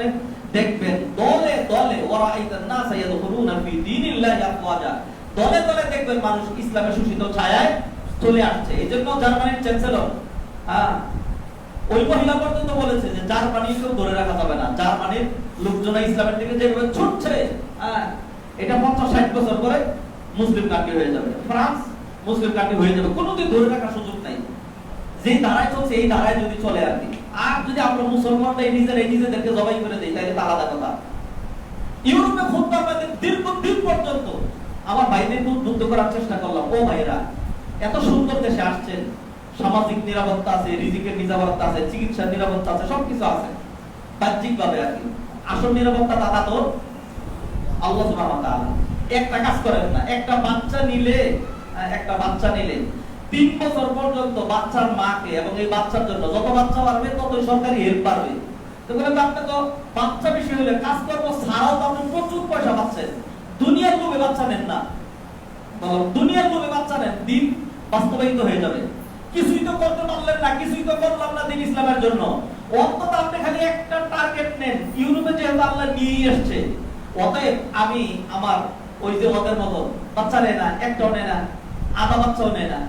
দেখবেন দলে দলে ওয়ারাইতান নাস ইয়াদখুলুনা ফি দীনিল্লাহি আফওয়াজা, দলে দলে দেখবেন মানুষ ইসলামের সুশীত ছায়ায় চলে আসছে। এইজন্য জার্মানির চ্যান্সেলর ওই মহিলা পর্যন্ত বলেছে যে জার্মানিকেও ধরে রাখা যাবে না, জার্মানির লোকজন ইসলামের দিকে যেভাবে ছুটছে, এটা 50-60 বছর পরে মুসলিম কান্ট্রি হয়ে যাবে, ফ্রান্স মুসলিম কান্ট্রি হয়ে যাবে, কোনোদিন ধরে রাখার সুযোগ নাই। যে ধারায় চলছে এই ধারায় যদি চলে আর কি। আর যদি আমরা মুসলমানরা নিজেদেরকে জবাই করে দেই, তাহলে তার আলাদা কথা। ইউরোপে খুতবা পেতে দীর্ঘদিন পর্যন্ত আমার ভাইদেরকে উদ্বুদ্ধ করার চেষ্টা করলাম, ও ভাইরা, এত সুন্দর দেশে আসছেন, সামাজিক নিরাপত্তা আছে, রিজিকের নিরাপত্তা আছে, চিকিৎসার নিরাপত্তা আছে, সবকিছু আছে বাহ্যিকভাবে আর কি। আসল নিরাপত্তা দাতা তো আল্লাহ সুবহানাহু ওয়া তাআলা। একটা কাজ করেন না, একটা বাচ্চা নিলে 3 বছর পর্যন্ত বাচ্চার মাকে এবং এই বাচ্চার জন্য যত বাচ্চা বাড়বে ততই সরকারি হেল্প বাড়বে। তো বলেন আপনি তো বাচ্চা বেশি হলে কাজ করবো ছাড়াও তো আপনি প্রচুর পয়সা পাচ্ছেন, দুনিয়ার লোভে বাচ্চা নেন না, দুনিয়ার লোভে বাচ্চা নেন, দিন বাস্তবায়িত হয়ে যাবে। কিছুই তো করতে পারলেন না, কিছুই তো করলাম না দিন ইসলামের জন্য, অন্তত আপনি খালি একটা টার্গেট নেন। ইউরোপে যেহেতু আল্লাহ নিয়ে এসছে, অতএব আমি আমার ওই যে ওদের মতো বাচ্চা নেয় না, একটাও নেয় না, আধা বাচ্চাও নেয় না।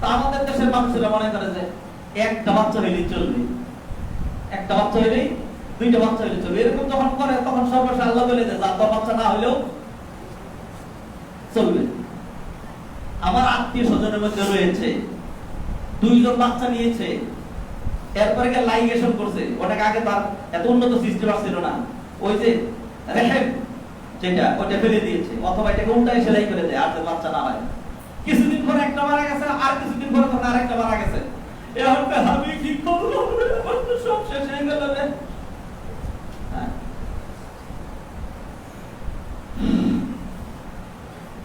তা আমাদের দেশের মানুষেরা মনে করে যে একটা বাচ্চা হইলেই চলবে, একটা বাচ্চা হইলেই, 2টা বাচ্চা হইলে চলবে। এরকম যখন করে তখন সর্বশেষ আল্লাহ বলে যে যার বাচ্চা না হইলেও চলবে। আমার আত্মীয় স্বজনের মধ্যে রয়েছে 2 জন বাচ্চা নিয়েছে, এরপরে গিয়ে লাইগেশন করছে। ওটাকে আগে তার এত উন্নত সিস্টেম ছিল না, ওই যে রেহেম যেটা ওটা ফেলে দিয়েছে, অথবা এটাকে উল্টায় সেলাই করে দেয় আর বাচ্চা না হয়। কিছুদিন পরে একটা মারা গেছে, আর কিছুদিন পরে তখন আরেকটা মারা গেছে। এখন আমি কি করব, আমার তো সব শেষ হয়ে গেল রে।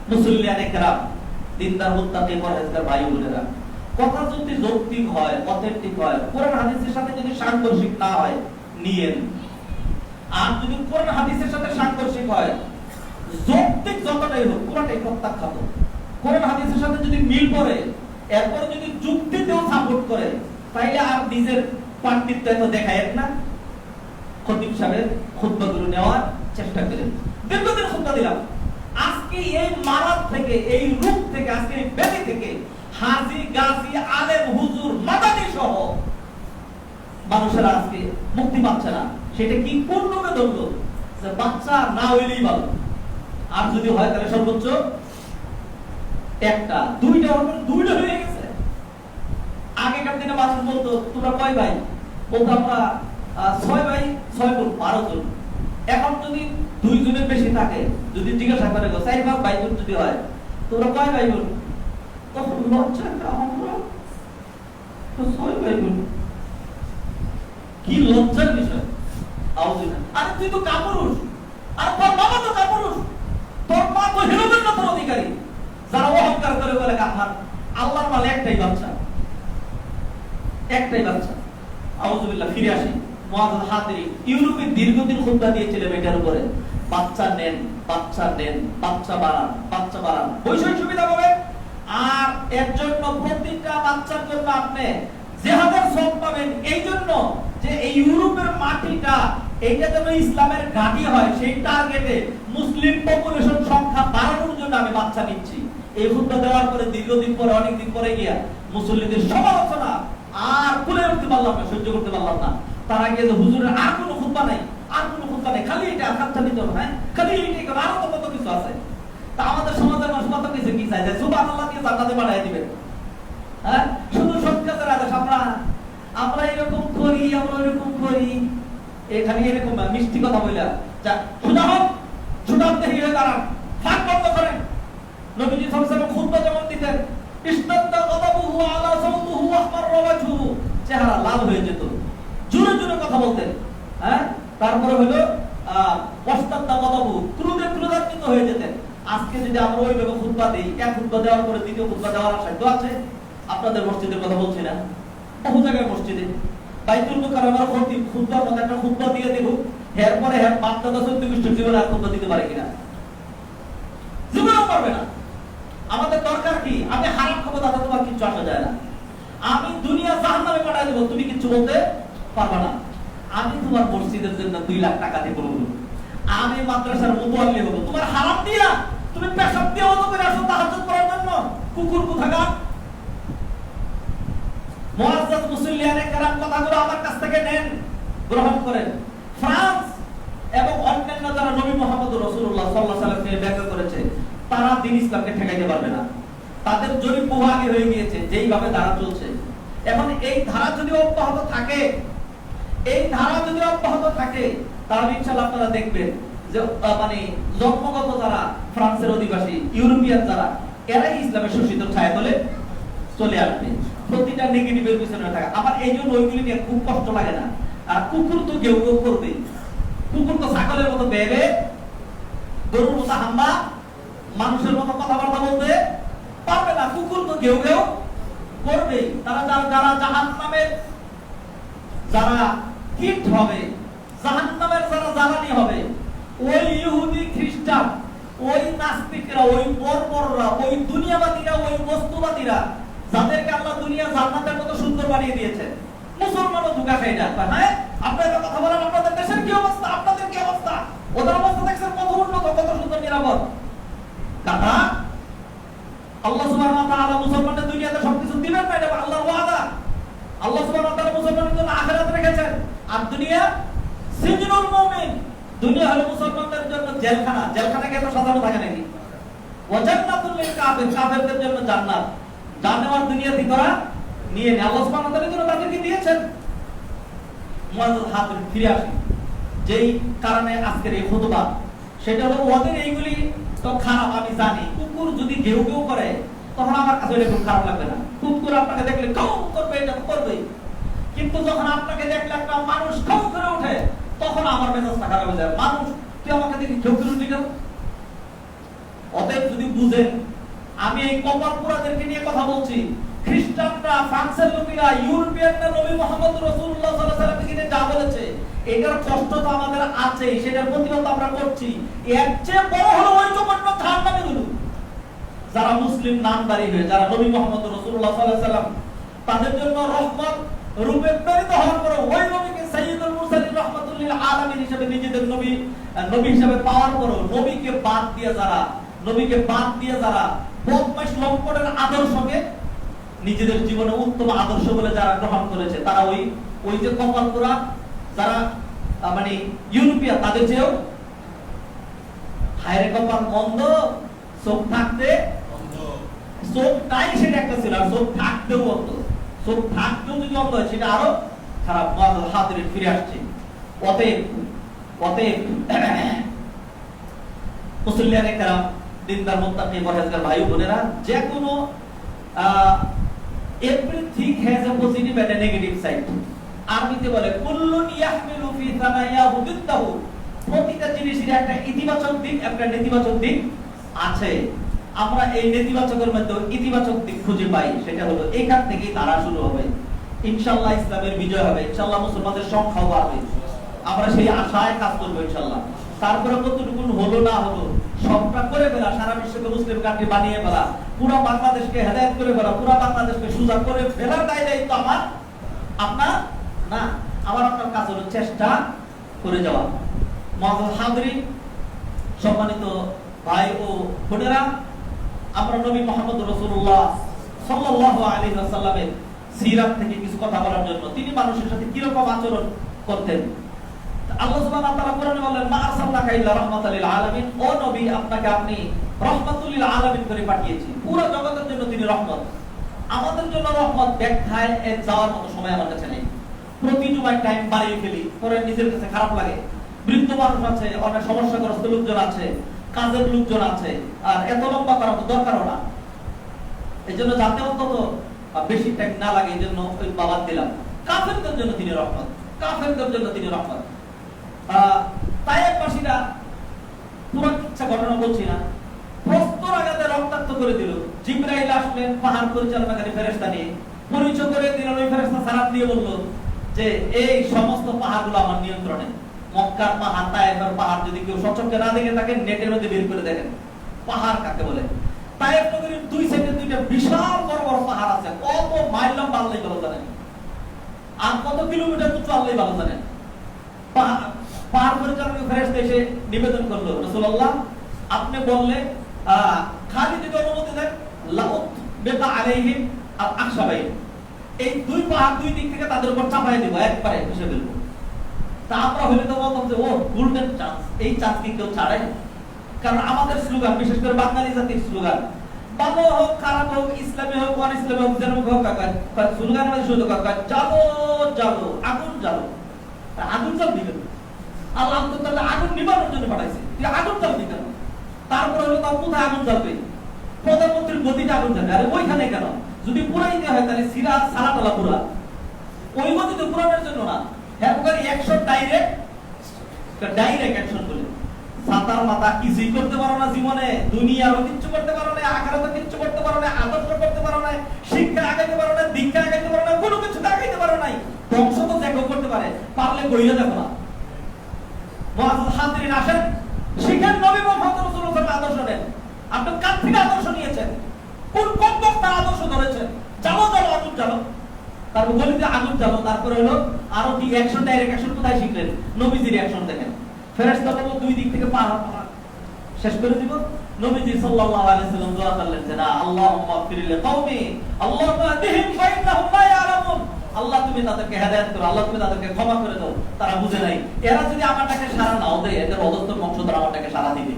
মুসল্লিয়ানে কেরাম, দিনদার মুত্তাকি পরহেজগার ভাই বোনেরা, কথা যদি যৌক্তিক হয়, অথেন্টিক হয়, কোরআন হাদিসের সাথে যদি সাংঘর্ষিক না হয় নিয়েন। আর যদি কোরআন হাদিসের সাথে সাংঘর্ষিক হয়, যৌক্তিক যতটাই হোক পুরোটাই প্রত্যাখ্যাত। কোরআন হাদিসের সাথে যদি মিল পড়ে, এরপর যদি যুক্তিতেও সাপোর্ট করে, তাইলে আর নিজের পাণ্ডিত্য এত দেখায়েন না। খতিব সাহেবের খুতবাগুলো নেওয়ার চেষ্টা করেন। দীর্ঘদিন খুতবা দিলাম, আজকে এই মারাত থেকে, এই রূপ থেকে, আজকে এই ব্যাধি থেকে হাজি, গাজী, আলেম, হুজুর, মাদানী সহ মানুষেরা আজকে মুক্তি পাচ্ছে না। সেটা কি কোন রূপে ধরলো? যে বাচ্চা না হইলেই ভালো, আর যদি হয় তাহলে সর্বোচ্চ একটা, 2টা হয়ে গেছে। আগেকার দিনে মানুষ বলতো তোমরা কয় ভাই, বলতো আমরা 6 ভাই 6 বোন 12 জন। এখন যদি 2 জনের বেশি থাকে, যদি জিজ্ঞাসা করে 4 ভাই বোন যদি হয়, তোমরা কয় ভাই বোন, তখন লজ্জা আমরা তো 6 ভাই বোন। কি লজ্জার বিষয়! আরে তুই তো কাপুরুষ, আর তোর বাবা তো কাপুরুষ, তোর মা তো হিরোদের অধিকারী। যারা অহংকার করে বলে আমার আল্লাহর মাল একটাই বাচ্চা, একটাই বাচ্চা। আউযুবিল্লাহ। ফিরে আসি মুআজ্জাজ হাদিরি, ইউরোপে দীর্ঘদিন খুতবা দিয়েছিলেন এটার উপরে, বাচ্চা নেন, বাচ্চা নেন, বাচ্চা বাড়ান, বাচ্চা বাড়ান, বৈষয়িক সুবিধা পাবে। আর এর জন্য প্রতিটা বাচ্চার জন্য আপনি জিহাদের সওয়াব পাবেন। এই জন্য যে এই ইউরোপের মাটিটা এইটা যেন ইসলামের ঘাঁটি হয়, সেই টার্গেটে মুসলিম পপুলেশন সংখ্যা বাড়ানোর জন্য আমি বাচ্চা নিচ্ছি। এই খুতবা দেওয়ার পরে দীর্ঘদিন পরে, অনেকদিন পরে গিয়া মুসল্লিদের সমালোচনা আর কুলে উঠতে পারলাম না, সহ্য করতে পারলাম না। তারা গিয়ে যে হুজুরের আর কোনো খুতবা নাই, আর কোনো খুতবা নেই, খালি এটা আকাঙ্ক্ষা নিতে হবে, হ্যাঁ খালি এইটাই করে, আরো তো কত কিছু আছে। তা আমাদের সমাজের মানুষ কত কিছু কি চাই, যে সুবহানাল্লাহ দিয়ে জান্নাতে পাঠিয়ে দিবেন, হ্যাঁ শুধু সৎ কাজের আদেশ। আমরা এরকম করি, আমরা এরকম করি, এখানে এরকম মিষ্টি কথা বইলা যা সুজা হোক, সুদাম দেহি হয়ে দাঁড়ান, ফাঁক বন্ধ করেন। নবীজি সাল্লাল্লাহু আলাইহি ওয়াসাল্লাম খুতবা যেমন দিতেন, ইসতাদ্দা গাদাবুহু আলা সাউতুহু ওয়া আহমাররা ওয়াজহুহু, চেহারা লাল হয়ে যেত, জোরে জোরে কথা বলতেন, হ্যাঁ তারপরে হলো ওয়াস্তাদ্দা গাদাবুহু, ক্রোধান্বিত হয়ে যেতেন। আজকে যদি আমরা ওইভাবে খুতবা দেই, এক খুতবা দেওয়ার পরে দ্বিতীয় খুতবা দেওয়ার সাধ্য আছে? আপনাদের মসজিদের কথা বলছি না, বহু জায়গায় মসজিদে বাইতুল মুকাররমার খতিব খুতবার মধ্যে একটা খুতবা দিয়ে দেব, এরপরে বাপ দাদা 14 খ্রিস্ট জীবনে আর খুতবা দিতে পারে কিনা? জীবনেও পারবে না। আমাদের দরকার কি? আমি হারাম খাবো, দাদা তোমার কিচ্ছু আসা যায় না। আমি দুনিয়া জাহান্নামে পাঠিয়ে দেবো, তুমি কিচ্ছু বলতে পারবে না। আমি তোমার মসজিদের জন্য 2 লাখ টাকা দিব, আমি মাদ্রাসার মুতাল্লি হবো, তোমার হারাম দিয়া তুমি পেশাব দিয়ে ওযু করে আসো তাহাজ্জুদ করার জন্য, কুকুর কোথাকার। মুআজ্জাজ মুসল্লিয়ানে কেরাম কথাগুলো আমার কাছ থেকে নেন, গ্রহণ করেন। ফ্রান্স এবং অন্যান্য যারা নবী মুহাম্মদ রাসূলুল্লাহ সাল্লাল্লাহু আলাইহি ওয়াসাল্লামকে ব্যাখ্যা করেছে, তারা দ্বীন ইসলামকে ঠেকাইতে পারবে না। তাদের জরিপ বহু আগে হয়ে গিয়েছে, যেইভাবে ধারা চলছে। এখন এই ধারা যদি অব্যাহত থাকে, এই ধারা যদি অব্যাহত থাকে, তাহলে ইনশাআল্লাহ আপনারা দেখবেন যে মানে জন্মগত যারা ফ্রান্সের অধিবাসী, ইউরোপিয়ান যারা, এরাই ইসলামের শোষিত ছায়াতলে চলে আসবে। প্রতিটা নেগেটিভের পিছনে থাকা। আমার এই জন্য ওইগুলি নিয়ে খুব কষ্ট লাগে না। আর কুকুর তো কেউ কেউ করবে, কুকুর তো ছাগলের মতো বেড়ে, গরুর মতো হাম্বা, মানুষের মতো কথাবার্তা বলতে পারবে না। কুকুর তো কেউ কেউ করবে। তারা যারা জাহান্নামের যারা কীট হবে, জাহান্নামের যারা জ্বালানি হবে, ওই ইহুদি খ্রিস্টান, ওই নাস্তিকরা, ওই বর্বররা, ওই দুনিয়াবাদীরা, ওই বস্তুবাদীরা, যাদেরকে আল্লাহ দুনিয়া জান্নাতের মতো সুন্দর বানিয়ে দিয়েছে, মুসলমানও ধোঁকা খায় না। হ্যাঁ, আপনারা কথা বলেন আপনাদের দেশের কি অবস্থা, আপনাদের কি অবস্থা, ওদের অবস্থা দেখছেন কত উন্নত, কত সুন্দর, নিরাপদ। কারণ আল্লাহ সুবহানাহু ওয়া তাআলা মুসলমানদের দুনিয়াতে সবকিছু দিবেন না, এটা আল্লাহর ওয়াদা। আল্লাহ সুবহানাহু ওয়া তাআলা মুসলমানদের জন্য আখিরাত রেখেছেন। আর দুনিয়া সিজনুল মুমিন, দুনিয়া হলো মুসলমানদের জন্য জেলখানা। জেলখানাকে এত সাজানো থাকে নাকি? ওয়া জান্নাতুল লিল কাফির, কাফেরদের জন্য জান্নাত। জান্নাত দুনিয়াতে করা নিয়ে নেয় আল্লাহ সুবহানাহু ওয়া তাআলা জন্য তাদেরকে দিয়েছেন। মুআজ্জাজ হাদির ফিরে আসি যেই কারণে আজকের এই খুতবা, সেটা হলো ওদের এইগুলি তো খারাপ আমি জানি। কুকুর যদি ঘেউ ঘেউ করে তখন আমার কাছে এটা খুব খারাপ লাগবে না। কুকুর আপনাকে দেখলে কাউ করবে, এটা করবে। কিন্তু যখন আপনাকে দেখলে একটা মানুষ কাউ করে ওঠে, তখন আমার মেজাজটা খারাপ হয়ে যায়। মানুষ তুই আমাকে দেখি ঘেউ ঘেউ উঠলি কেন? অতএব যদি বুঝেন, আমি এই কপালপুরাদেরকে নিয়ে কথা বলছি। খ্রিস্টানরা, ফ্রান্সের লোকেরা, ইউরোপিয়ানরা নবী মুহাম্মদ রাসূলুল্লাহ সাল্লাল্লাহু আলাইহি ওয়াসাল্লামকে যা বলেছে, এটার কষ্ট তো আমাদের আছে, সেটার প্রতিবাদ আমরা করছি। এর চেয়ে বড় হলো ওই জঘন্য জাহান্নামীগুলো যারা মুসলিম নামধারী হয়ে, যারা নবী মুহাম্মদ রাসূলুল্লাহ সাল্লাল্লাহু আলাইহি ওয়াসাল্লাম তাদের জন্য রহমত রূপে প্রেরিত হওয়ার পরে ওই নবীকে সাইয়্যিদুল মুরসালিন রাহমাতুল লিল আলামিন হিসেবে নিজেদের নবী হিসেবে পাওয়ার পরে নবীকে বাদ দিয়ে যারা বদমাইশ লম্পটের আদর্শকে নিজেদের জীবনে উত্তম আদর্শ বলে যারা গ্রহণ করেছে, তারা ওই যে কপালপুরা যারা মানে ইউরোপিয়ান, তাদের চেয়েও হায়রে কপাল মন্দ। চোখ থাকতে চোখ নাই সেটা একটা ছিল, আর চোখ থাকতেও অন্ধ। চোখ থাকতেও যদি অন্ধ হয় সেটা আরো খারাপ। হাদিরে ফিরে আসছে। অতএব মুসলিয়ানে কেরাম, দিনদার মুত্তাকি পরহেজগার ভাই বোনেরা, যে কোনো everything has a positive and a negative side. আরবিতে বলে কুল্লুন ইয়াহমিলু ফি সানায়াহু দিদ্দাহু, প্রতিটা জিনিসের একটা ইতিবাচক দিক, একটা নেতিবাচক দিক আছে। আমরা এই নেতিবাচকের মধ্যে ইতিবাচক দিক খুঁজে পাই। সেটা হলো এখান থেকেই ধারা শুরু হবে। ইনশাআল্লাহ ইসলামের বিজয় হবে, ইনশাআল্লাহ মুসলমানদের সংখ্যা বাড়বে। আমরা সেই আশায় কাজ করব ইনশাআল্লাহ। তারপরে কতটুকু হলো না হলো সবটা করে ফেলা, সারা বিশ্বকে মুসলিম কান্ট্রি বানিয়ে ফেলা, পুরো বাংলাদেশকে হেদায়েত করে ফেলা, পুরো বাংলাদেশকে সুজা করে ফেলার দায়িত্ব আমার আপনার না। আমার আপনার কাজ হলো চেষ্টা করে যাওয়া। মুআজ্জাজ হাদিরিন, সম্মানিত ভাই ও বোনেরা, আমরা নবী মুহাম্মদ রাসূলুল্লাহ সাল্লাল্লাহু আলাইহি ওয়াসাল্লামের সিরাত থেকে কিছু কথা বলার জন্য, তিনি মানুষের সাথে কি রকম আচরণ করতেন। আল্লাহ সুবহানাহু ওয়া তাআলা কোরআনে বলেন, মা আরসালনাকা ইল্লা রাহমাতাল লিল আলামিন, ও নবী আপনাকে আমি রাহমাতুল লিল আলামিন করে পাঠিয়েছি। পুরো জগতের জন্য তিনি রহমত। আমাদের জন্য রহমত ব্যাখ্যায় যাওয়ার মতো সময় আমার কাছে নেই। প্রতি জুমায় টাইম বাড়িয়ে ফেলি, পরে নিজের কাছে খারাপ লাগে। বৃদ্ধ মানুষ আছে, অনেক সমস্যাগ্রস্ত লোকজন আছে, কাজের লোকজন আছে, আর এত লম্বা করার তো দরকারও না। এই জন্য যাতে অন্তত বেশি টাইম না লাগে, এই জন্য ওই বাবাদ দিলাম। কাফেরদের জন্য তিনি রহমত, কাফেরদের জন্য তিনি রহমত। তায়েফবাসীরা পুরো ইচ্ছা ঘটনা বলছি না, প্রস্তর আঘাতে রক্তাক্ত করে দিল। জিবরাইল আসলেন পাহাড় পরিচালনাকারী ফেরেশতা নিয়ে, পরিচয় করে দিলেন। ওই ফেরেশতা সারাত দিয়ে বলল যে এই সমস্ত পাহাড়গুলো আমার নিয়ন্ত্রণে। মক্কার পাহাড়, তায়েফের পাহাড় যদি কেউ সচক্ষে না দেখে থাকেন, নেটের মধ্যে বের করে দেখেন পাহাড় কাকে বলে। তায়েফ নগরীর দুই সাইডে দুইটা বিশাল বড় বড় পাহাড় আছে। কত মাইল লম্বা আল্লাহই ভালো জানেন, আর কত কিলোমিটার উঁচু আল্লাহই ভালো জানেন। পাহাড় পরিচালনাকারী ফেরেশতা এসে নিবেদন করলো, রাসূলুল্লাহ আপনি বললে খালি যদি অনুমতি দেন, লাউত বেতা আলাইহিম আর আকশাবাইন, এই দুই পাহাড় দুই দিক থেকে তাদের উপর চাপাই দেব, একবারে ভেসে ফেলবো। তা আমরা হলে তো বলতাম যে ও গোল্ডেন চান্স, এই চান্স কি কেউ ছাড়ে? কারণ আমাদের স্লোগান, বিশেষ করে বাঙালি জাতির স্লোগান, ভালো হোক খারাপ হোক, ইসলামী হোক অন ইসলামী হোক, যেন হোক, স্লোগান মানে শুধু জালো জালো, আগুন জালো। আগুন জ্বাল দিবেন, আল্লাহ তো তাহলে আগুন নিবানোর জন্য পাঠাইছে, তুই আগুন জ্বালবি কেন? তারপরে হলো তাও কোথায় আগুন জ্বালবে? প্রধানমন্ত্রীর গদিতে আগুন জ্বালবে, আরে ওইখানে কেন? যদি পুরাইতে হয় তাহলে সিরা সালাতলা পুরা, ওই গতিতে পুরানোর জন্য না। হ্যাঁ ওখানে অ্যাকশন ডাইরেক্ট অ্যাকশন বলে সাতার মাথা কিছুই করতে পারো না জীবনে, দুনিয়ারও কিচ্ছু করতে পারো না, আখিরাতও কিচ্ছু করতে পারো না, আদর্শ করতে পারো না, শিক্ষা আগাইতে পারো না, দীক্ষা আগাইতে পারো না, কোনো কিছু আগাইতে পারো নাই। ধ্বংস তো ত্যাগ করতে পারে, পারলে কইলে দেখো না। মুআজ্জাজ হাজিরিন আসেন, শিখেন নবী মুহাম্মদ রাসূলুল্লাহ সাল্লাল্লাহু আলাইহি ওয়াসাল্লাম আদর্শ নেন। আপনি কার থেকে আদর্শ নিয়েছেন? কোন বক্তার আদর্শ ধরেছেন? জ্বালো আগুন জ্বালো, তারপর গলিতে আগুন জ্বালো। তারপরে হলো আরো কি অ্যাকশন, ডাইরেক্ট অ্যাকশন কোথায় শিখলেন? নবীজির অ্যাকশন দেখেন। ফেরেশতা বলল দুই দিক থেকে পার শেষ করে দিব। নবীজি সাল্লাল্লাহু আলাইহি ওয়াসাল্লাম দোয়া করলেন যে না, আল্লাহুম্মা ফির লিকাওমি আল্লাহুম্মা আহদিহিম ফাইন্নাহুম লা ইয়ালামুন। আল্লাহ তুমি তাদেরকে হেদায়েত করো, আল্লাহ তুমি তাদেরকে ক্ষমা করে দাও, তারা বুঝে নাই। এরা যদি আমারটাকে সাড়া নাও দেয়, এদের অদত্তর বংশধর আমারটাকে সাড়া দিবে।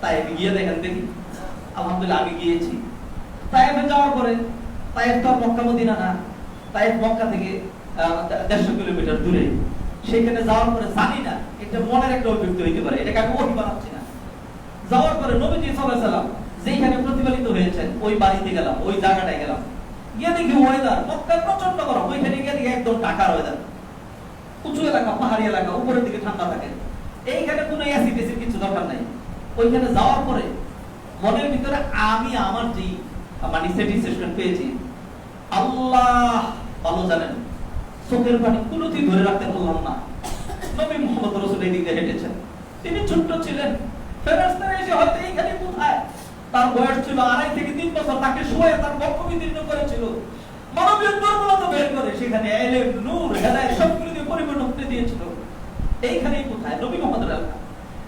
তাই গিয়ে দেখেন দেখি, আলহামদুলিল্লাহ আমি গিয়েছি। তাইফে যাওয়ার পরে, তাইফ তো মক্কা মদিনা না, তাইফ মক্কা থেকে 150 কিলোমিটার দূরে। সেখানে যাওয়ার পরে জানি না, এটা মনের একটা অভিজ্ঞতা হইতে পারে, এটাকে আমি ওহী বানাচ্ছি না। যাওয়ার পরে নবীজি সাল্লাল্লাহু আলাইহি ওয়াসাল্লাম যেখানে প্রতিফলিত হয়েছেন ওই বাড়িতে গেলাম, ওই জায়গাটায় গেলাম। গিয়ে দেখি ওয়েদার মক্কায় প্রচন্ড গরম, ওইখানে গিয়ে দেখি একদম ঢাকার ওয়েদার, উঁচু এলাকা, পাহাড়ি এলাকা, উপরের দিকে ঠান্ডা থাকে। এইখানে কোনো এসি টেসির কিছু দরকার নাই। ওইখানে যাওয়ার পরে মনের ভিতরে আমি আমার যে মানে স্যাটিসফ্যাকশন পেয়েছি, আল্লাহ ভালো জানেন, চোখের পানি কোনোটি ধরে রাখতে পারলাম না। নবী মুহাম্মদ রাসূল এই দিকে হেঁটেছেন, তিনি ছোট্ট ছিলেন। ফেরেশতারা এসে হয়তো এইখানে কোথায়, তার বয়স ছিল 2.5 থেকে 3 বছর, তাকে শোয়ে তার বক্ষ বিদীর্ণ করেছিল। মানবীয় দুর্বলতা বের করে সেখানে ইলম, নূর, হেদায়েত সবগুলো দিয়ে পরিপূর্ণ করে দিয়েছিল। এইখানেই কোথায় নবী মুহাম্মদের এলাকা,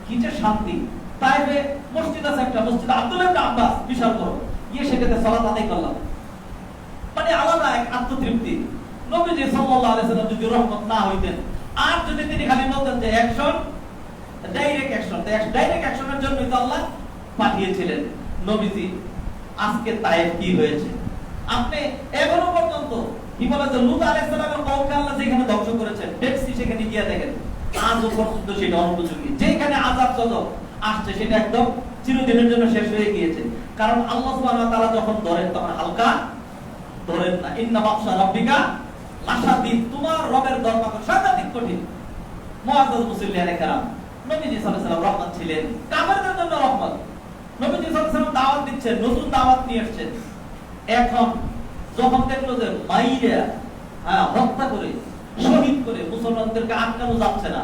কি যে শান্তি। তাইফে মসজিদ আছে একটা, মসজিদ আব্দুল্লাহ ইবনে আব্বাস, বিশাল বড়। গিয়ে সেখানে সালাত আদায় করলাম, মানে আলাদা এক আত্মতৃপ্তি। নবীজি সাল্লাল্লাহু আলাইহি ওয়াসাল্লাম যদি রহমত না হইতেন, আর যদি তিনি খালি বলতেন যে অ্যাকশন, ডাইরেক্ট অ্যাকশন, ডাইরেক্ট অ্যাকশনের জন্য তো আল্লাহ পাঠিয়েছিলেন নবীজি। আজকে তাইফ কি হয়েছে? আপনি এখনো পর্যন্ত কি বলে যে লূত আলাইহিস সালামের কওমকে আল্লাহ যেখানে ধ্বংস করেছেন, ডেক্সি সেখানে গিয়ে দেখেন আজও পর্যন্ত সেটা অনুপযোগী। যেখানে আযাব গজব আসছে সেটা একদম চিরদিনের জন্য শেষ হয়ে গিয়েছে। কারণ আল্লাহ সুবহানাহু ওয়া তাআলা যখন ধরেন তখন হালকা ধরেন না। ইন্না বাতশা রাব্বিকা লাশাদীদ, তোমার রবের দরবার সাংঘাতিক কঠিন। মুআজ্জাজ মুসল্লিয়ানে কেরাম, নবীজি সাল্লাল্লাহু আলাইহি ওয়াসাল্লাম রহমত ছিলেন, কাফেরদের জন্য রহমত। নবীজি সাল্লাল্লাহু আলাইহি ওয়াসাল্লাম দাওয়াত দিচ্ছেন, নতুন দাওয়াত নিয়ে আসছেন। এখন যখন দেখলো যে মাইরা হত্যা করে শহীদ করে মুসলমানদেরকে আটকানো যাচ্ছে না,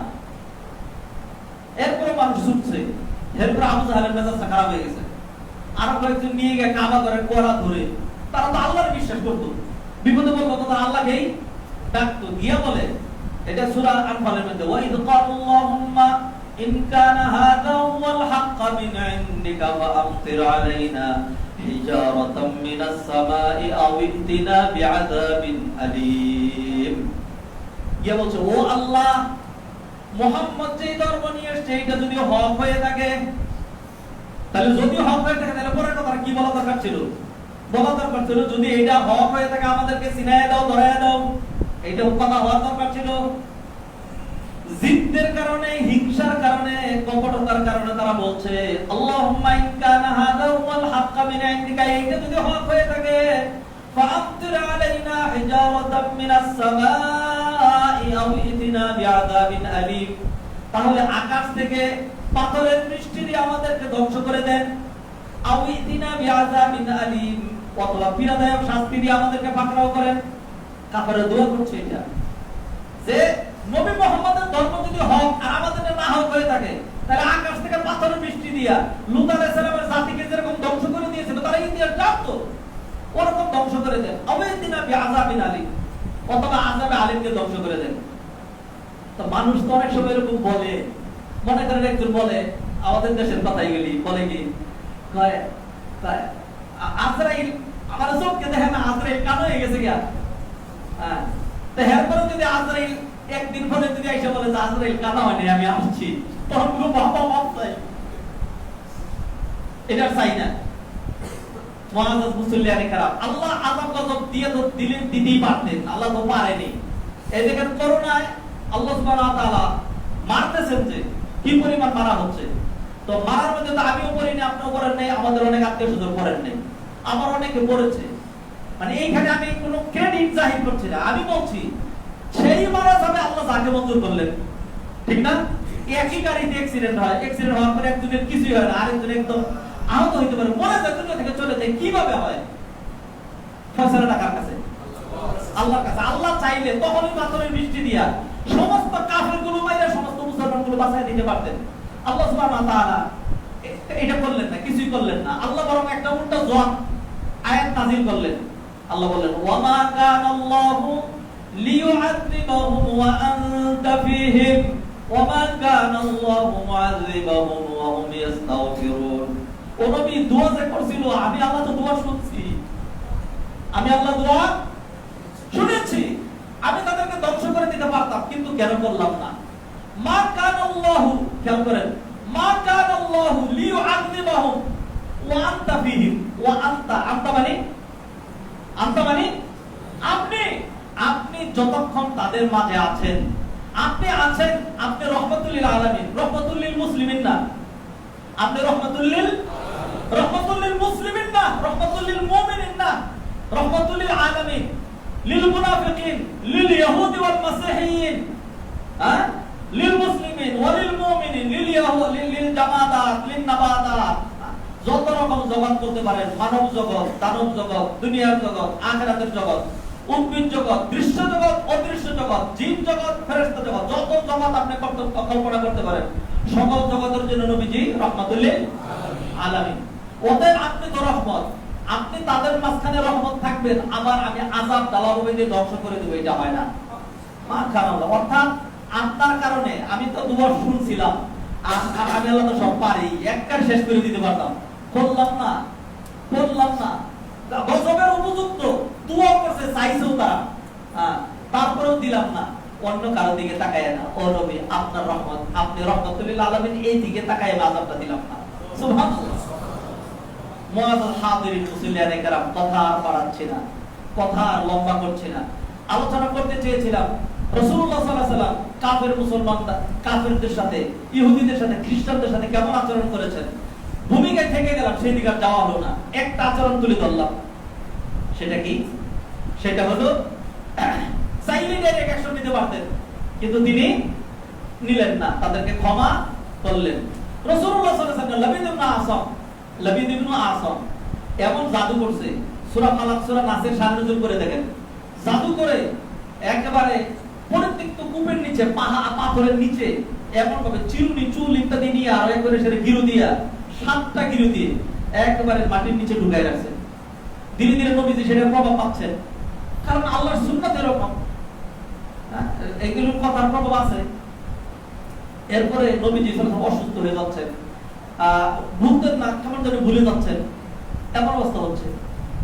এরপরে মানুষ ছুটছে। এরপরে আবু জাহেলের মেজাজটা খারাপ হয়ে গেছে। আরো কয়েকজন নিয়ে গিয়ে কাবা করে কোরা ধরে, তারা তো আল্লাহর বিশ্বাস করতো, বিপদে পড়লো তো আল্লাহকেই ডাকতো। গিয়া বলে, এটা সূরা আনফালের মধ্যে, ওয়া ইয ক্বালাল্লাহুম্মা ইন কানা হাযা ওয়াল হাক্কা মিন ইনদিকা ফাআমতির আলাইনা হিজারাতাম মিনাস সামাই আও ইতিনা বিআযাবিন আলীম। গিয়া বলছে, ও আল্লাহ, মুহাম্মদ যে ধর্ম নিয়ে এসেছে এটা যদি হক হয়ে থাকে, তাহলে যদি হক হয়ে থাকে তাহলে পরের কথা কি বলা দরকার ছিল? বলা দরকার ছিল যদি এটা হক হয়ে থাকে আমাদেরকে চিনায় দাও, ধরায় দাও, এটা কথা হওয়ার দরকার ছিল। জিদ্দের কারণে, হিংসার কারণে, কপটতার কারণে তারা বলছে আল্লাহুম্মা ইন কানা হাযা ওয়াল হাক্কা মিন ইনদিকা, এটা যদি হক হয়ে থাকে ফাআমতির আলাইনা হিজারাতাম মিনাস সামাই আও ইতিনা বিআযাবিন আলীম, তাহলে আকাশ থেকে পাথরের বৃষ্টি দিয়ে আমাদেরকে ধ্বংস করে দেন। আও ইতিনা বিআযাবিন আলীম, অথবা পীড়াদায়ক শাস্তি দিয়ে আমাদেরকে পাকড়াও করেন। কাফেররা দোয়া করছে এটা, যে নবী মুহাম্মদের ধর্ম যদি হক আর আমাদের না হক হয়ে থাকে, তাহলে আকাশ থেকে পাথরের বৃষ্টি দিয়া লূত আলাইহিস সালামের জাতিকে যেরকম ধ্বংস করে দিয়েছিল, তারা ইতিহাস জানতো, ওরকম ধ্বংস করে দেন। আও ইতিনা বিআযাবিন আলীম, অথবা আযাবে আলীমকে ধ্বংস করে দেন। তো মানুষ তো অনেক সময় এরকম বলে, মনে করেন একজন বলে, আমাদের দেশের কথাই গেলি বলে কি কয় আজরাইল আমার চোখকে দেখে না, আজরাইল কান হয়ে গেছে গিয়া। হ্যাঁ, তো এরপরে যদি আজরাইল একদিন পরে যদি এসে বলে যে আজরাইল কানা হয়নি, আমি আসছি, তখন পুরো বাবা মাপ চাই, এটা চাই না। মুআজ্জাজ মুসল্লিয়ানে কেরাম, আল্লাহ আযাব গজব দিয়ে তো দিতেই পারতেন, আল্লাহ তো পারেনি। এই দেখেন করোনায় আল্লাহ সুবহানাহু ওয়া তাআলা মারতেছেন, যে কি পরিমাণ মারা হচ্ছে। তো মারার মধ্যে তো আমিও পড়িনি, আপনিও পড়েন নাই, আমাদের অনেক আত্মীয় স্বজন পড়েন নাই, আমার অনেকে পড়েছে। মানে এইখানে আমি কোনো ক্রেডিট জাহির করছি না, আমি বলছি সেই মারা যাবে আল্লাহ যাকে মঞ্জুর করলেন, ঠিক না? একই গাড়িতে অ্যাক্সিডেন্ট হয়, অ্যাক্সিডেন্ট হওয়ার পরে একজনের কিছুই হয় না, আরেকজন একদম আহত হইতে পারে, মরে যায়, দুনিয়া থেকে চলে যায়, কিভাবে হয়? ফয়সালাটা কার কাছে? আল্লাহর কাছে। আল্লাহ চাইলে তখনই পাথরের বৃষ্টি দিয়া সমস্ত কাফেরগুলো মাইরা সমস্ত মুসলমানগুলো বাঁচায় দিতে পারতেন। আল্লাহ সুবহানাহু ওয়া তাআলা এটা করলেন না, কিছুই করলেন না। আল্লাহ বরং একটা উল্টা জবাব আয়াত নাযিল করলেন। আল্লাহ বললেন ওয়া মা কানা আল্লাহু লিয়ুআযিবাহুম ওয়া আনতা ফীহিম ওয়া মা কানা আল্লাহু মুআযিবাহুম ওয়া হুম ইস্তাগফিরুন। ও নবী দোয়া যে করছিল, আমি আল্লাহ তো দোয়া শুনছি, আমি আল্লাহ দোয়া শুনেছি, আমি তাদেরকে ধ্বংস করে দিতে পারতাম, কিন্তু কেন করলাম না? মা কানা আল্লাহু, খেয়াল করেন, মা কানা আল্লাহু লিয়ুআযিবাহুম ওয়া আনতা ফীহিম। ওয়া আনতা, আনতা মানে আপনি যতক্ষণ তাদের মাঝে আছেন, আপনি আছেন, আপনি রহমাতুল লিল আলামিন, রহমাতুল লিল মুসলিমিন না, আপনি রহমাতুল লিল মুসলিমিন না, রহমাতুল লিল মুমিনিন না, রহমাতুল লিল আলামিন, লিল মুনাফিকিন, লিল ইহুদি ওয়াল মাসিহিয়িন, লিল মুসলিমিন ওয়া লিল মুমিনিন, লিল ইয়াহুদ, লিল জামাদাত, লিন নাবাদাত, যত রকম জগৎ বলতে পারেন, মানব জগৎ, দানব জগৎ, দুনিয়ার জগৎ, আখিরাতের জগৎ, উদ্ভিদ জগৎ, দৃশ্য জগৎ, অদৃশ্য জগৎ, জিন জগৎ, ফেরেশতা জগৎ, যত জগৎ আপনি কল্পনা করতে পারেন, সকল জগতের জন্য নবীজি রাহমাতুল লিল আলামিন। ওদের আপনি তো রহমত, আপনি তাদের মাঝখানে রহমত থাকবেন, আবার আমি আযাব দালাববে দিয়ে ধ্বংস করে দেব, এটা হয় না। মা কারণে, অর্থাৎ আপনার কারণে আমি তো দুবার শুনছিলাম, আমি আল্লাহ তো সব পারি, একবার শেষ করে দিতে পারতাম, করলাম না। গজবের উপযুক্ত দোয়া করছে, চাইছেও তারা, তারপরেও দিলাম না। অন্য কারো দিকে তাকায় না, ও নবী আপনার রহমত, আপনি রহমাতুল লিল আলামিন, এই দিকে তাকায় আযাবটা দিলাম না। সুবহানাল্লাহ। মুআযাল হাদিরিন মুসল্লিয়ানে কেরাম, কথা আর বাড়াচ্ছি না, কথা আর লম্বা করছি না, আলোচনা করতে চেয়েছিলাম রাসূলুল্লাহ সাল্লাল্লাহু আলাইহি ওয়াসাল্লাম কাফের মুসলমানদের, কাফেরদের সাথে, ইহুদিদের সাথে, খ্রিস্টানদের সাথে কেমন আচরণ করেছেন। ভূমিকায় থেকে গেলাম, সেই দিকে যাওয়া হলো না, একটা আচরণ তুলে ধরলাম। সেটা কি? সেটা হলো চাইলে ডাইরেক্ট অ্যাকশন নিতে পারতেন, কিন্তু তিনি নিলেন না, তাদেরকে ক্ষমা করলেন। রাসূলুল্লাহ সাল্লাল্লাহু আলাইহি ওয়াসাল্লাম লাবিদ ইবনে আসম এমন জাদু করছে, সূরা ফালাক, সূরা নাসের শান নজুল করে দেখেন, জাদু করে একেবারে পরিত্যক্ত কূপের নিচে, পাথরের নিচে এমন ভাবে চিরুনি, চুল ইত্যাদি নিয়ে আর একবারে সেটা গিরু দিয়া, 7টা গিরু দিয়ে একেবারে মাটির নিচে ঢুকায় রাখছে। ধীরে ধীরে নবীজি সেটা প্রভাব পাচ্ছেন, কারণ আল্লাহর সুন্নাত এরকম, এগুলোর কথার প্রভাব আছে। এরপরে নবীজি অসুস্থ হয়ে যাচ্ছেন, ভুলতেন না, কেমন যেন ভুলে যাচ্ছেন, এমন অবস্থা হচ্ছে।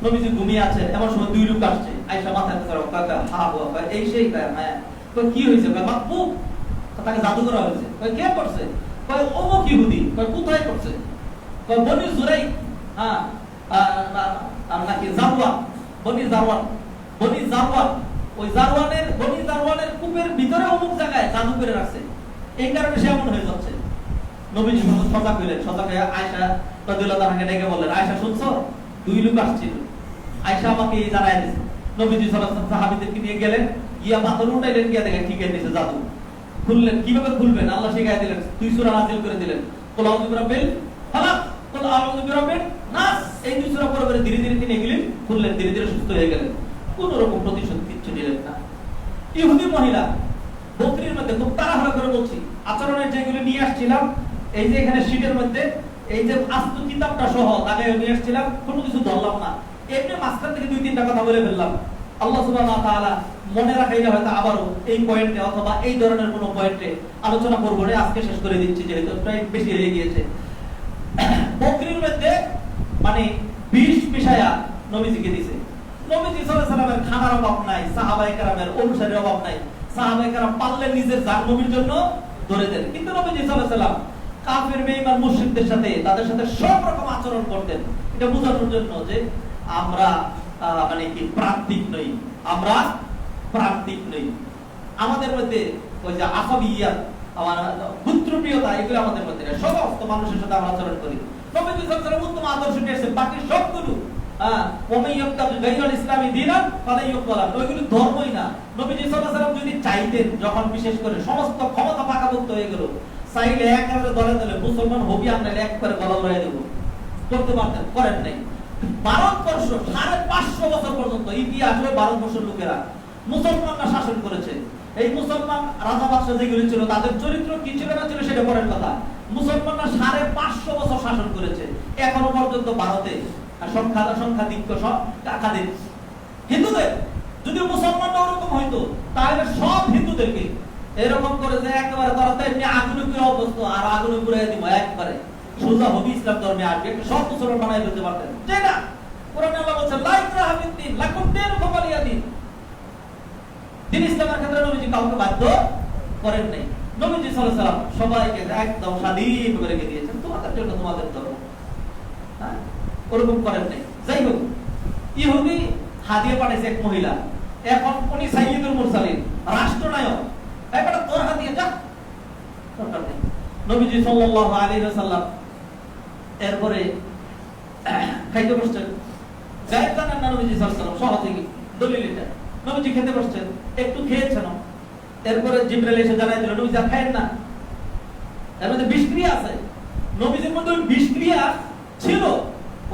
নবীজি ঘুমিয়ে আছেন, এমন সময় 2 লোক আসছে, আয়েশা মাথায় কাকা হা বাবা এই সেই, হ্যাঁ কি হয়েছে? মাকবুব, তাকে জাদু করা হয়েছে। কে করছে? অমুক ইহুদি। কোথায় করছে? বনি জুরাই, হ্যাঁ নাকি জারওয়ান, বনি জারওয়ান, ওই বনি জারওয়ানের কূপের ভিতরে অমুক জায়গায় জাদু করে রাখছে, এই কারণে সে এমন হয়ে যাচ্ছে। নবীজি সজাগ হইলেন, সজাগ হয়ে আয়েশা রাদিয়াল্লাহু তাআলাকে ডেকে বললেন, আয়েশা শুনছো, 2 লোক আসছিল, আয়েশা আমাকে জানায় দিয়েছে। নবীজি সাল্লাল্লাহু আলাইহি ওয়াসাল্লাম সাহাবীদেরকে নিয়ে গেলেন, গিয়া পাথর উঠাইলেন, গিয়া দেখেন ঠিক হয়ে গেছে জাদু। খুললেন, কিভাবে খুলবেন আল্লাহ শিখাই দিলেন, 2 সূরা নাযিল করে দিলেন, কুল আউযু বিরাব্বিল ফালাক, কুল আউযু বিরাব্বিন নাস, এই 2 সূরা পড়ে পড়ে ধীরে ধীরে তিনি এগুলি খুললেন, ধীরে ধীরে সুস্থ হয়ে গেলেন, কোন রকম প্রতিশোধ কিচ্ছু নিলেন না। ইহুদি মহিলা বকরির মধ্যে, খুব তাড়াহুড়া করে বলছি, আচরণের যেগুলো নিয়ে আসছিলাম, এই যে এখানে শীটের মধ্যে এই যে আস্ত কিতাবটা সহ লাগাই নিয়ে আসছিলাম, কোনো কিছু ধরলাম না, এমনি মাঝখান থেকে 2-3টা কথা বলে ফেললাম। আল্লাহ সুবহানাহু ওয়া তাআলা মনে রাখাইলে হয়তো আবারও এই পয়েন্টে অথবা এই ধরনের কোনো পয়েন্টে আলোচনা করবো না, আজকে শেষ করে দিচ্ছি যেহেতু প্রায় বেশি হয়ে গিয়েছে। বকরির মধ্যে মানে বিষ মিশায়া নবীজিকে দিয়েছে। নবীজি সাল্লাল্লাহু আলাইহি ওয়াসাল্লামের খানার অভাব নাই, সাহাবায়ে কেরামের অনুসারীর অভাব নাই, সাহাবায়ে কেরাম পারলে নিজের জান নবীর জন্য ধরে দেন, কিন্তু নবীজি সাল্লাল্লাহু আলাইহি ওয়াসাল্লাম কাফের বেঈমান মুশরিকদের সাথে, তাদের সাথে সব রকম আচরণ করতেন, এটা বোঝানোর জন্য যে আমরা মানে কি প্রান্তিক নই, আমরা প্রান্তিক নই। আমাদের মধ্যে ওই যে আসাবিয়াত, আমার পুত্রপ্রিয়তা, এগুলো আমাদের মধ্যে সমস্ত মানুষের সাথে আমরা আচরণ করি। নবী সাল্লাল্লাহু আলাইহি ওয়াসাল্লাম উত্তম আদর্শ নিয়ে এসেছেন, বাকি সবগুলো ওমাই ইয়াবতাগি গায়রাল ইসলামি দীনান ফালা ইউকবাল। ওইগুলো ধর্মই না। নবীজি সাল্লাল্লাহু আলাইহি ওয়াসাল্লাম যদি চাইতেন, যখন বিশেষ করে সমস্ত ক্ষমতা পাকাপোক্ত হয়ে গেল, চাইলে একেবারে দলে দলে মুসলমান হবি আমরা একবারে গলা লড়াই দেব, করতে পারতেন, করেন নাই। ভারতবর্ষ 550 বছর পর্যন্ত ইতিহাসে ভারতবর্ষের লোকেরা মুসলমানরা শাসন করেছে। এই মুসলমান রাজা বাদশা যেগুলো ছিল তাদের চরিত্র কি ছিল না ছিল সেটা পরের কথা। মুসলমানরা 550 বছর শাসন করেছে। এখনো পর্যন্ত ভারতে সংখ্যাধিক্য কাদের হিন্দুদের। যদি মুসলমানরা ওরকম হইতো তাহলে সব হিন্দুদেরকে এরকম করে যে একেবারে তারা তো এমনি আগুনে পুরো অবস্থা আর আগুনে পুড়াই দিব, একবারে সোজা হবে ইসলাম ধর্মে আসবে, একটা সব মুসলমান বানাই ফেলতে পারতেন, তাই না? কোরআনে আল্লাহ বলছে লা ইকরাহা ফিদ-দীন লাকুম দীনুকুম ওয়ালিয়া দীন। দিন ইসলামের ক্ষেত্রে নবীজি কাউকে বাধ্য করেন নাই। নবীজি সাল্লাল্লাহু আলাইহি ওয়াসাল্লাম সবাইকে একদম স্বাধীন করে রেখে দিয়েছেন, তোমাদের জন্য তোমাদের ধর্ম, হ্যাঁ, ওরকম করেন নাই। যাই হোক, ইহুদি হাদিয়া পাঠাইছে এক মহিলা, এখন উনি সাইয়্যিদুল মুরসালিন, রাষ্ট্রনায়ক, এবারে তোর হাদিয়া যা, দরকার নেই। নবীজি সাল্লাল্লাহু আলাইহি ওয়াসাল্লাম এরপরে খাইতে বসছেন, গায়েব জানেন না নবীজি সাল্লাল্লাহু আলাইহি ওয়াসাল্লাম, সহজেই দলিল এটা। নবীজি খেতে বসছেন, একটু খেয়েছেন, এরপরে জিবরাইল এসে জানাই দিল নবীজি খায়েন না, এর মধ্যে বিষক্রিয়া আছে। নবীজির মধ্যে ওই বিষক্রিয়া ছিল,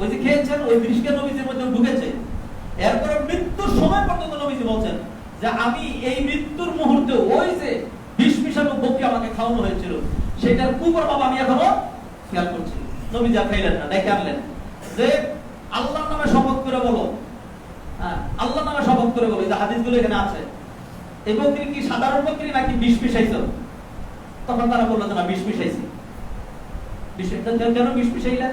ওই যে খেয়েছেন ওই বিষক্রিয়া নবীজির মধ্যে ঢুকেছে। এরপরে মৃত্যুর সময় পর্যন্ত নবীজি বলছেন যে আমি এই মৃত্যুর মুহূর্তে ওই যে বিষ মিশানো বকরি আমাকে খাওয়ানো হয়েছিল সেটার কুপ্রভাব আমি এখনো খেয়াল করছি। নবীজি খাইলেন না, দেখে আনলেন যে আল্লাহর নামে শপথ করে বলো, হ্যাঁ আল্লাহর নামে শপথ করে বলো, যে হাদিসগুলো এখানে আছে, এই বকরি কি সাধারণ বকরি নাকি বিষ মিশাইছো? তখন তারা বললো যে না বিষ মিশাইছি। কেন বিষ মিশাইলা?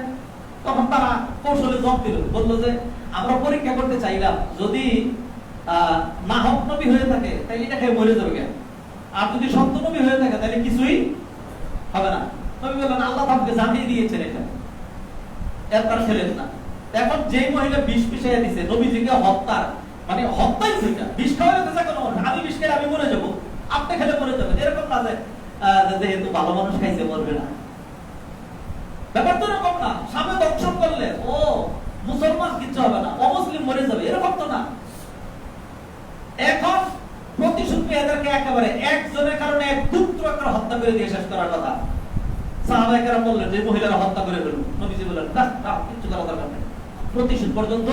তখন তারা কৌশলে জবাব দিল, বললো যে আমরা পরীক্ষা করতে চাইলাম যদি নাহক নবী হয়ে থাকে তাহলে এটা খেয়ে মরে যাবে কেন, আর যদি সত্য নবী হয়ে থাকে তাহলে কিছুই হবে না। নবী বললেন আল্লাহ তাআলা জানিয়ে দিয়েছেন এটা, এরপর খেলেন না। এখন যে মহিলা বিষ মিশাইয়া দিছে নবীজিকে হত্যার, মানে হত্যাই সেটা, বিষ খাওয়ালে তো কোনো আমি বিষ খেলে আমি মরে যাবো, আপনি খেলে মরে যাবেন, এরকম না যে যেহেতু ভালো মানুষ খাইছে মরবে না, ব্যাপার তো এরকম না। সামনে দর্শন করলে ও মুসলমান কিচ্ছু হবে না, অমুসলিম মরে যাবে, এরকম তো না। এখন প্রতিশোধ এদেরকে একেবারে একজনের কারণে এক পুত্র একটা হত্যা করে দিয়ে শেষ করার কথা। সাহাবায়ে কেরাম বললেন যে মহিলারা হত্যা করে ফেলুন, নবীজি বললেন না না কিছু করার দরকার নেই, প্রতিশোধ পর্যন্ত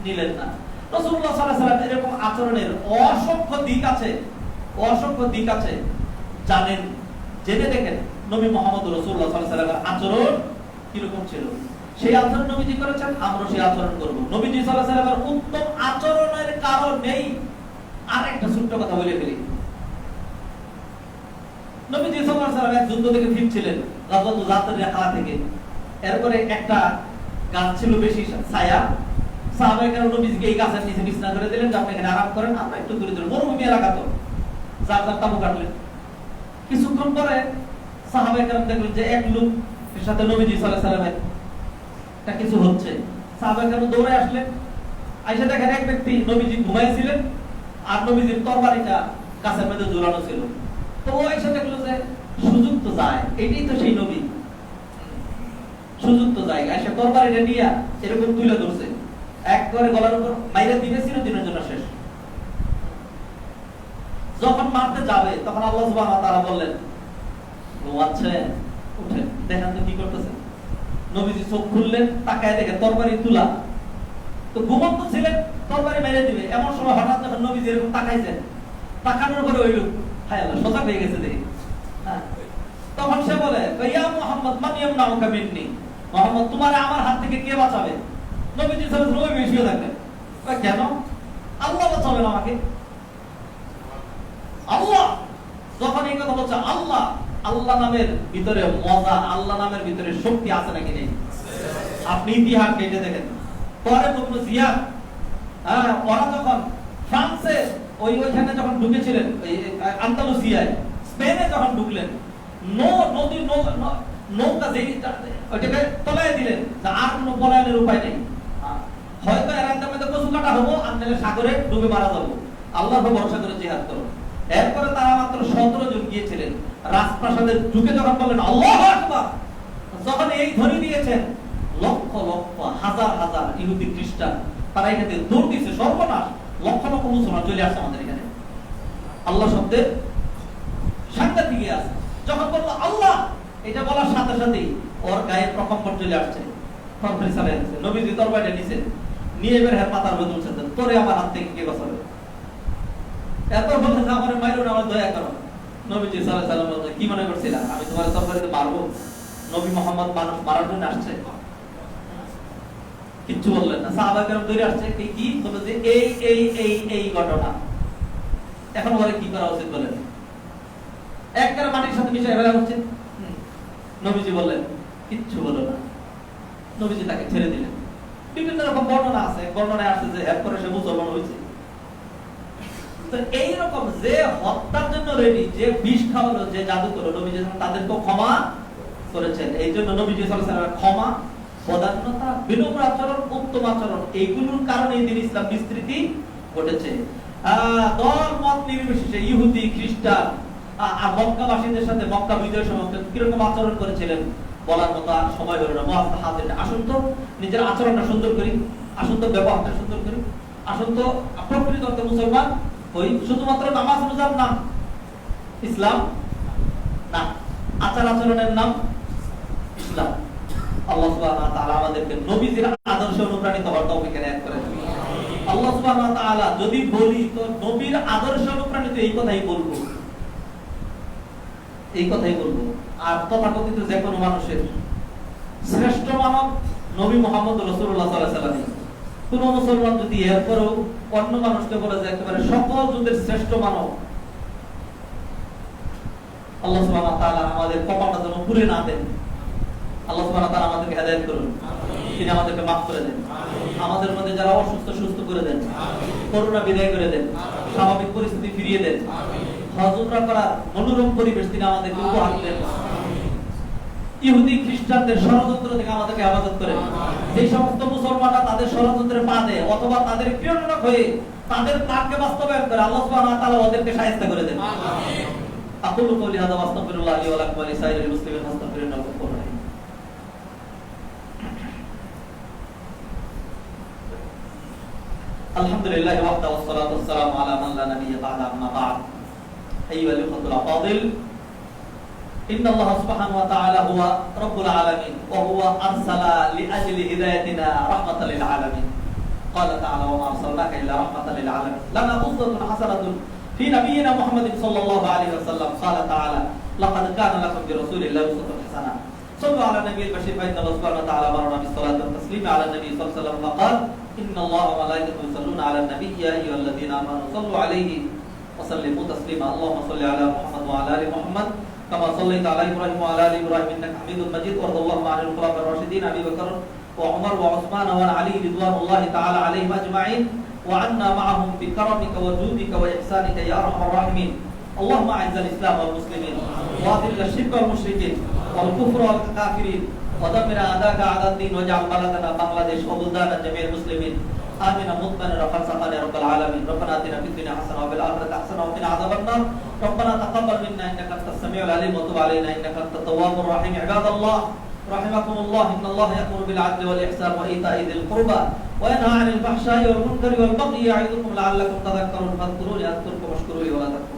নিলেন না। রাসূলুল্লাহ সাল্লাল্লাহু আলাইহি ওয়াসাল্লাম এরকম আচরণের অসংখ্য দিক আছে, অসংখ্য দিক আছে, জানেন, জেনে দেখেন নবী মুহাম্মদ রাসূলুল্লাহ সাল্লাল্লাহু আলাইহি ওয়াসাল্লামের আচরণ কিরকম ছিল। সেই আচরণ নবীজি করেছেন, আমরা সেই আচরণ করব। নবীজি সাল্লাল্লাহু আলাইহি ওয়াসাল্লামের উত্তম আচরণের কারণ নেই। আর একটা ছোট্ট কথা বলে ফেলি, নবীজি সাল্লাল্লাহু আলাইহি ওয়াসাল্লাম এক যুদ্ধ থেকে ফিরছিলেন, গাজওয়াতুল জাতের রাকা থেকে। এরপরে একটা গাছ ছিল বেশি ছায়া, সাহাবায়ে কেরাম নবীজিকে এই গাছের নিচে বিছানা করে দিলেন যে আপনি এখানে আরাম করেন, আমরা একটু দূরে দূরে মরুভূমি এলাকা তো, যার যার তাবু কাটলেন। কিছুক্ষণ পরে সাহাবায়ে কেরাম দেখলেন যে এক লোকের সাথে নবীজি সাল্লাল্লাহু আলাইহি ওয়াসাল্লামের একটা কিছু হচ্ছে। সাহাবায়ে কেরাম দৌড়ে আসলেন, আইসা দেখেন এক ব্যক্তি নবীজি ঘুমাইছিলেন আর নবীজির তরবারিটা গাছের মধ্যে ঝুলানো ছিল। তো ও আইসা দেখলো যে সুযোগ তো যায়, এটাই তো সেই নবী, সুযোগ তো যায়, আইসা তরবারিটা নিয়ে এরকম তুলে ধরছে, একবারে গলার উপর মাইরা দিবে, ছিল দিনের জন্য শেষ। যখন মারতে যাবে তখন আল্লাহ সুবহানাহু ওয়া তাআলা বললেন ঘুমাচ্ছে, উঠেন দেখেন তো কি করতেছে। নবীজি চোখ খুললেন, তাকায় দেখে তরবারি তুলা, তো ঘুমন্ত ছিলেন, তরবারি মেরে দিবে, এমন সময় হঠাৎ যখন নবীজি এরকম তাকাইছেন, তাকানোর পরে ওই লোক হায় আল্লাহ সজাগ হয়ে গেছে দেখি। তখন সে বলে ইয়া মুহাম্মদ মান ইয়ামনাউকা মিন্নি, মুহাম্মদ তোমারে আমার হাত থেকে কে বাঁচাবে? নবীজি সাল্লাল্লাহু আলাইহি ওয়াসাল্লাম বেশি থাকলেন, কেন? আল্লাহ বাঁচাবেন আমাকে। আল্লাহ যখন এই কথা বলছে, আল্লাহ, আল্লাহ নামের ভিতরে মজা, আল্লাহ নামের ভিতরে শক্তি আছে নাকি নেই? আপনি ইতিহাস কেটে দেখেন। পরে মুবনু জিয়াদ, ওরা যখন ফ্রান্সে ওইখানে যখন ঢুকেছিলেন, আন্দালুসিয়ায়, স্পেনে যখন ঢুকলেন, নদীর নৌকা ওইটাকে তলায় দিলেন, আর কোনো পলায়নের উপায় নেই, হয়তো এর মধ্যে কচু কাটা হবো, আর নাহলে সাগরে ডুবে মারা যাবো, আল্লাহর উপর ভরসা করে জিহাদ করো। এরপরে তারা মাত্র 17 জন গিয়েছিলেন, রাজপ্রাসাদে ঢুকে যখন বললেন আল্লাহু আকবার, যখন এই ধ্বনি দিয়েছেন, লক্ষ লক্ষ হাজার হাজার ইহুদি খ্রিস্টান তারা এখানে দৌড় দিচ্ছে, সর্বনাশ, লক্ষ লক্ষ মুসলমান চলে আসছে আমাদের এখানে। আল্লাহ শব্দের সাংঘাতিক আছে। যখন বললো আল্লাহ, এটা বলার সাথে সাথেই ওর গায়ে প্রকম্পন চলে আসছে, তরবারি চালিয়ে দিচ্ছে। নবীজি তরবারিটা নিচে নিয়ে বের হয়ে পাতার মধ্যে উঠছে, তোরে আমার হাত থেকে কে বাঁচাবে? এরপর বলতেছে আমার মাইরো না, আমার দয়া করো। নবীজি সাল্লাল্লাহু আলাইহি ওয়াসাল্লাম বলতে, কি মনে করছিলা আমি তোমার তরবারিতে মারবো? নবী মুহাম্মদ মানুষ মারার জন্য আসছে? কিচ্ছু বললেন না। সাহাবা কেরাম দৌড়ে আসছে, কি বলে যে এই এই এই এই ঘটনা, এখন ওরে কি করা উচিত বলেন? একবারে মাটির সাথে মিশে ফেলা উচিত? নবীজি বললেন কিচ্ছু বলো না। নবীজি তাকে ছেড়ে দিলেন। বিভিন্ন রকম বর্ণনা আছে, বর্ণনায় আসছে যে এর পরে সে মুসলমান হয়েছে। তো এইরকম যে হত্যার জন্য রেডি, যে বিষ খাওয়ালো, যে জাদু করলো, নবীজি তাদেরকে ক্ষমা করেছেন। এই জন্য নবীজি সাল্লাল্লাহু আলাইহি ওয়াসাল্লাম ক্ষমা, বদান্যতা, বিনম্র আচরণ, উত্তম আচরণ, এইগুলোর কারণে দিন ইসলাম বিস্তৃতি ঘটেছে। দল মত নির্বিশেষে ইহুদি খ্রিস্টান আর মক্কাবাসীদের সাথে মক্কা বিজয়ের সময় কিরকম আচরণ করেছিলেন বলার মতো আর সময় হলো না। মুআস্তাহাদের আসুন তো নিজের আচরণটা সুন্দর করি, আসুন তো ব্যবহারটা সুন্দর করি, আসুন তো প্রকৃত অর্থে মুসলমান হই। শুধুমাত্র নামাজ রোজার নাম ইসলাম না, আচার আচরণের নাম ইসলাম। আল্লাহ সুবহানাহু ওয়া তাআলা আমাদেরকে নবীজির আদর্শে অনুপ্রাণিত হওয়ার তৌফিক এনায়েত করেন। আল্লাহ সুবহানাহু ওয়া তাআলা যদি বলি তো নবীর আদর্শে অনুপ্রাণিত এই কথাই বলবো, এই কথাই বলবো। আর তথাকথিত যে কোনো মানুষের শ্রেষ্ঠ মানব নবী মুহাম্মদ রাসূলুল্লাহ সাল্লাল্লাহু আলাইহি ওয়াসাল্লাম। কোন মুসলমান যদি এরপরও অন্য মানুষকে বলে যে একেবারে সকল যুগের শ্রেষ্ঠ মানব, আল্লাহ সুবহানাহু ওয়া তাআলা আমাদের কপালটা যেন পুড়ে না দেন। আল্লাহ সুবহানাহু ওয়া তাআলা আমাদেরকে হেদায়েত করুন, তিনি আমাদেরকে মাফ করে দেন, আমাদের মধ্যে যারা অসুস্থ সুস্থ করে দেন, করোনা বিদায় করে দেন, স্বাভাবিক পরিস্থিতি ফিরিয়ে দেন, হজ উমরা করার মনোরম পরিবেশ তিনি আমাদেরকে উপহার দেন। ইহুদি খ্রিস্টানদের ষড়যন্ত্র থেকে আমাদেরকে হেফাজত করেন। যে সমস্ত মুসলমানরা তাদের ষড়যন্ত্রে পা দেয় অথবা তাদের প্রেরণা হয়ে তাদের প্ল্যানকে বাস্তবায়ন করে, আল্লাহ সুবহানাহু ওয়া তাআলা ওদেরকে শায়েস্তা করে দেন। আকুলু কওলি হাযা ওয়াস্তাগফিরুল্লাহ লি ওয়া লাকুম ওয়া লিসাইরিল মুসলিমিন ফাস্তাগফিরুহু গফুরুর রাহিম। আলহামদুলিল্লাহ ওয়াহদাহু ওয়াসসালাতু ওয়াসসালামু আলা মান লা নাবিয়্যা বা'দা, আম্মা বা'দ। আইয়ুহাল ইখওয়াতুল আফাদিল, ইন্নাল্লাহ সুবহানাহু ওয়া তাআলা হুয়া রাব্বুল আলামিন ওয়া হুয়া আরসালা লিআজলি হিদায়াতিনা রাহমাতাল লিল আলামিন। ক্বালা তাআলা ওয়া মা আরসালনাকা ইল্লা রাহমাতাল লিল আলামিন। লানা উসওয়াতুন হাসানাতুন ফি নাবিয়িনা মুহাম্মাদিন সাল্লাল্লাহু আলাইহি ওয়াসাল্লাম। ক্বালা তাআলা লাকাদ কানা লাকুম ফি রাসূলিল্লাহি উসওয়াতুন হাসানাহ। صلوا على النبي البشير فإن الله سبحانه وتعالى أمرنا بالصلاة والتسليم على النبي صلى الله عليه وسلم فقال إن الله وملائكته يصلون على النبي يا أيها الذين آمنوا صلوا عليه وسلموا تسليما اللهم صل على محمد وعلى آل محمد كما صليت على إبراهيم وعلى آل إبراهيم إنك حميد مجيد وارض اللهم عن الخلفاء الراشدين أبي بكر وعمر وعثمان وعن علي رضوان الله تعالى عليهم أجمعين وعنا معهم بكرمك وجودك وإحسانك يا أرحم الراحمين. اللهم أعز الإسلام والمسلمين وأذل الشرك والمشركين والكفر والكافرين ودمر أعداءك أعداء الدين واجعل بلدنا بنغلاديش وبلدان جميع المسلمين آمنا مطمئنا رخاء سخاء يا رب العالمين. ربنا آتنا في الدنيا حسنة وفي الآخرة حسنة وقنا عذاب النار. ربنا تقبل منا إنك أنت السميع العليم وتب علينا إنك أنت التواب الرحيم. عباد الله رحمكم الله، إن الله يأمر بالعدل والإحسان وإيتاء ذي القربى وينهى عن الفحشاء والمنكر والبغي يعظكم لعلكم تذكرون فاذكروني أذكركم واشكروا لي ولا تكفرون.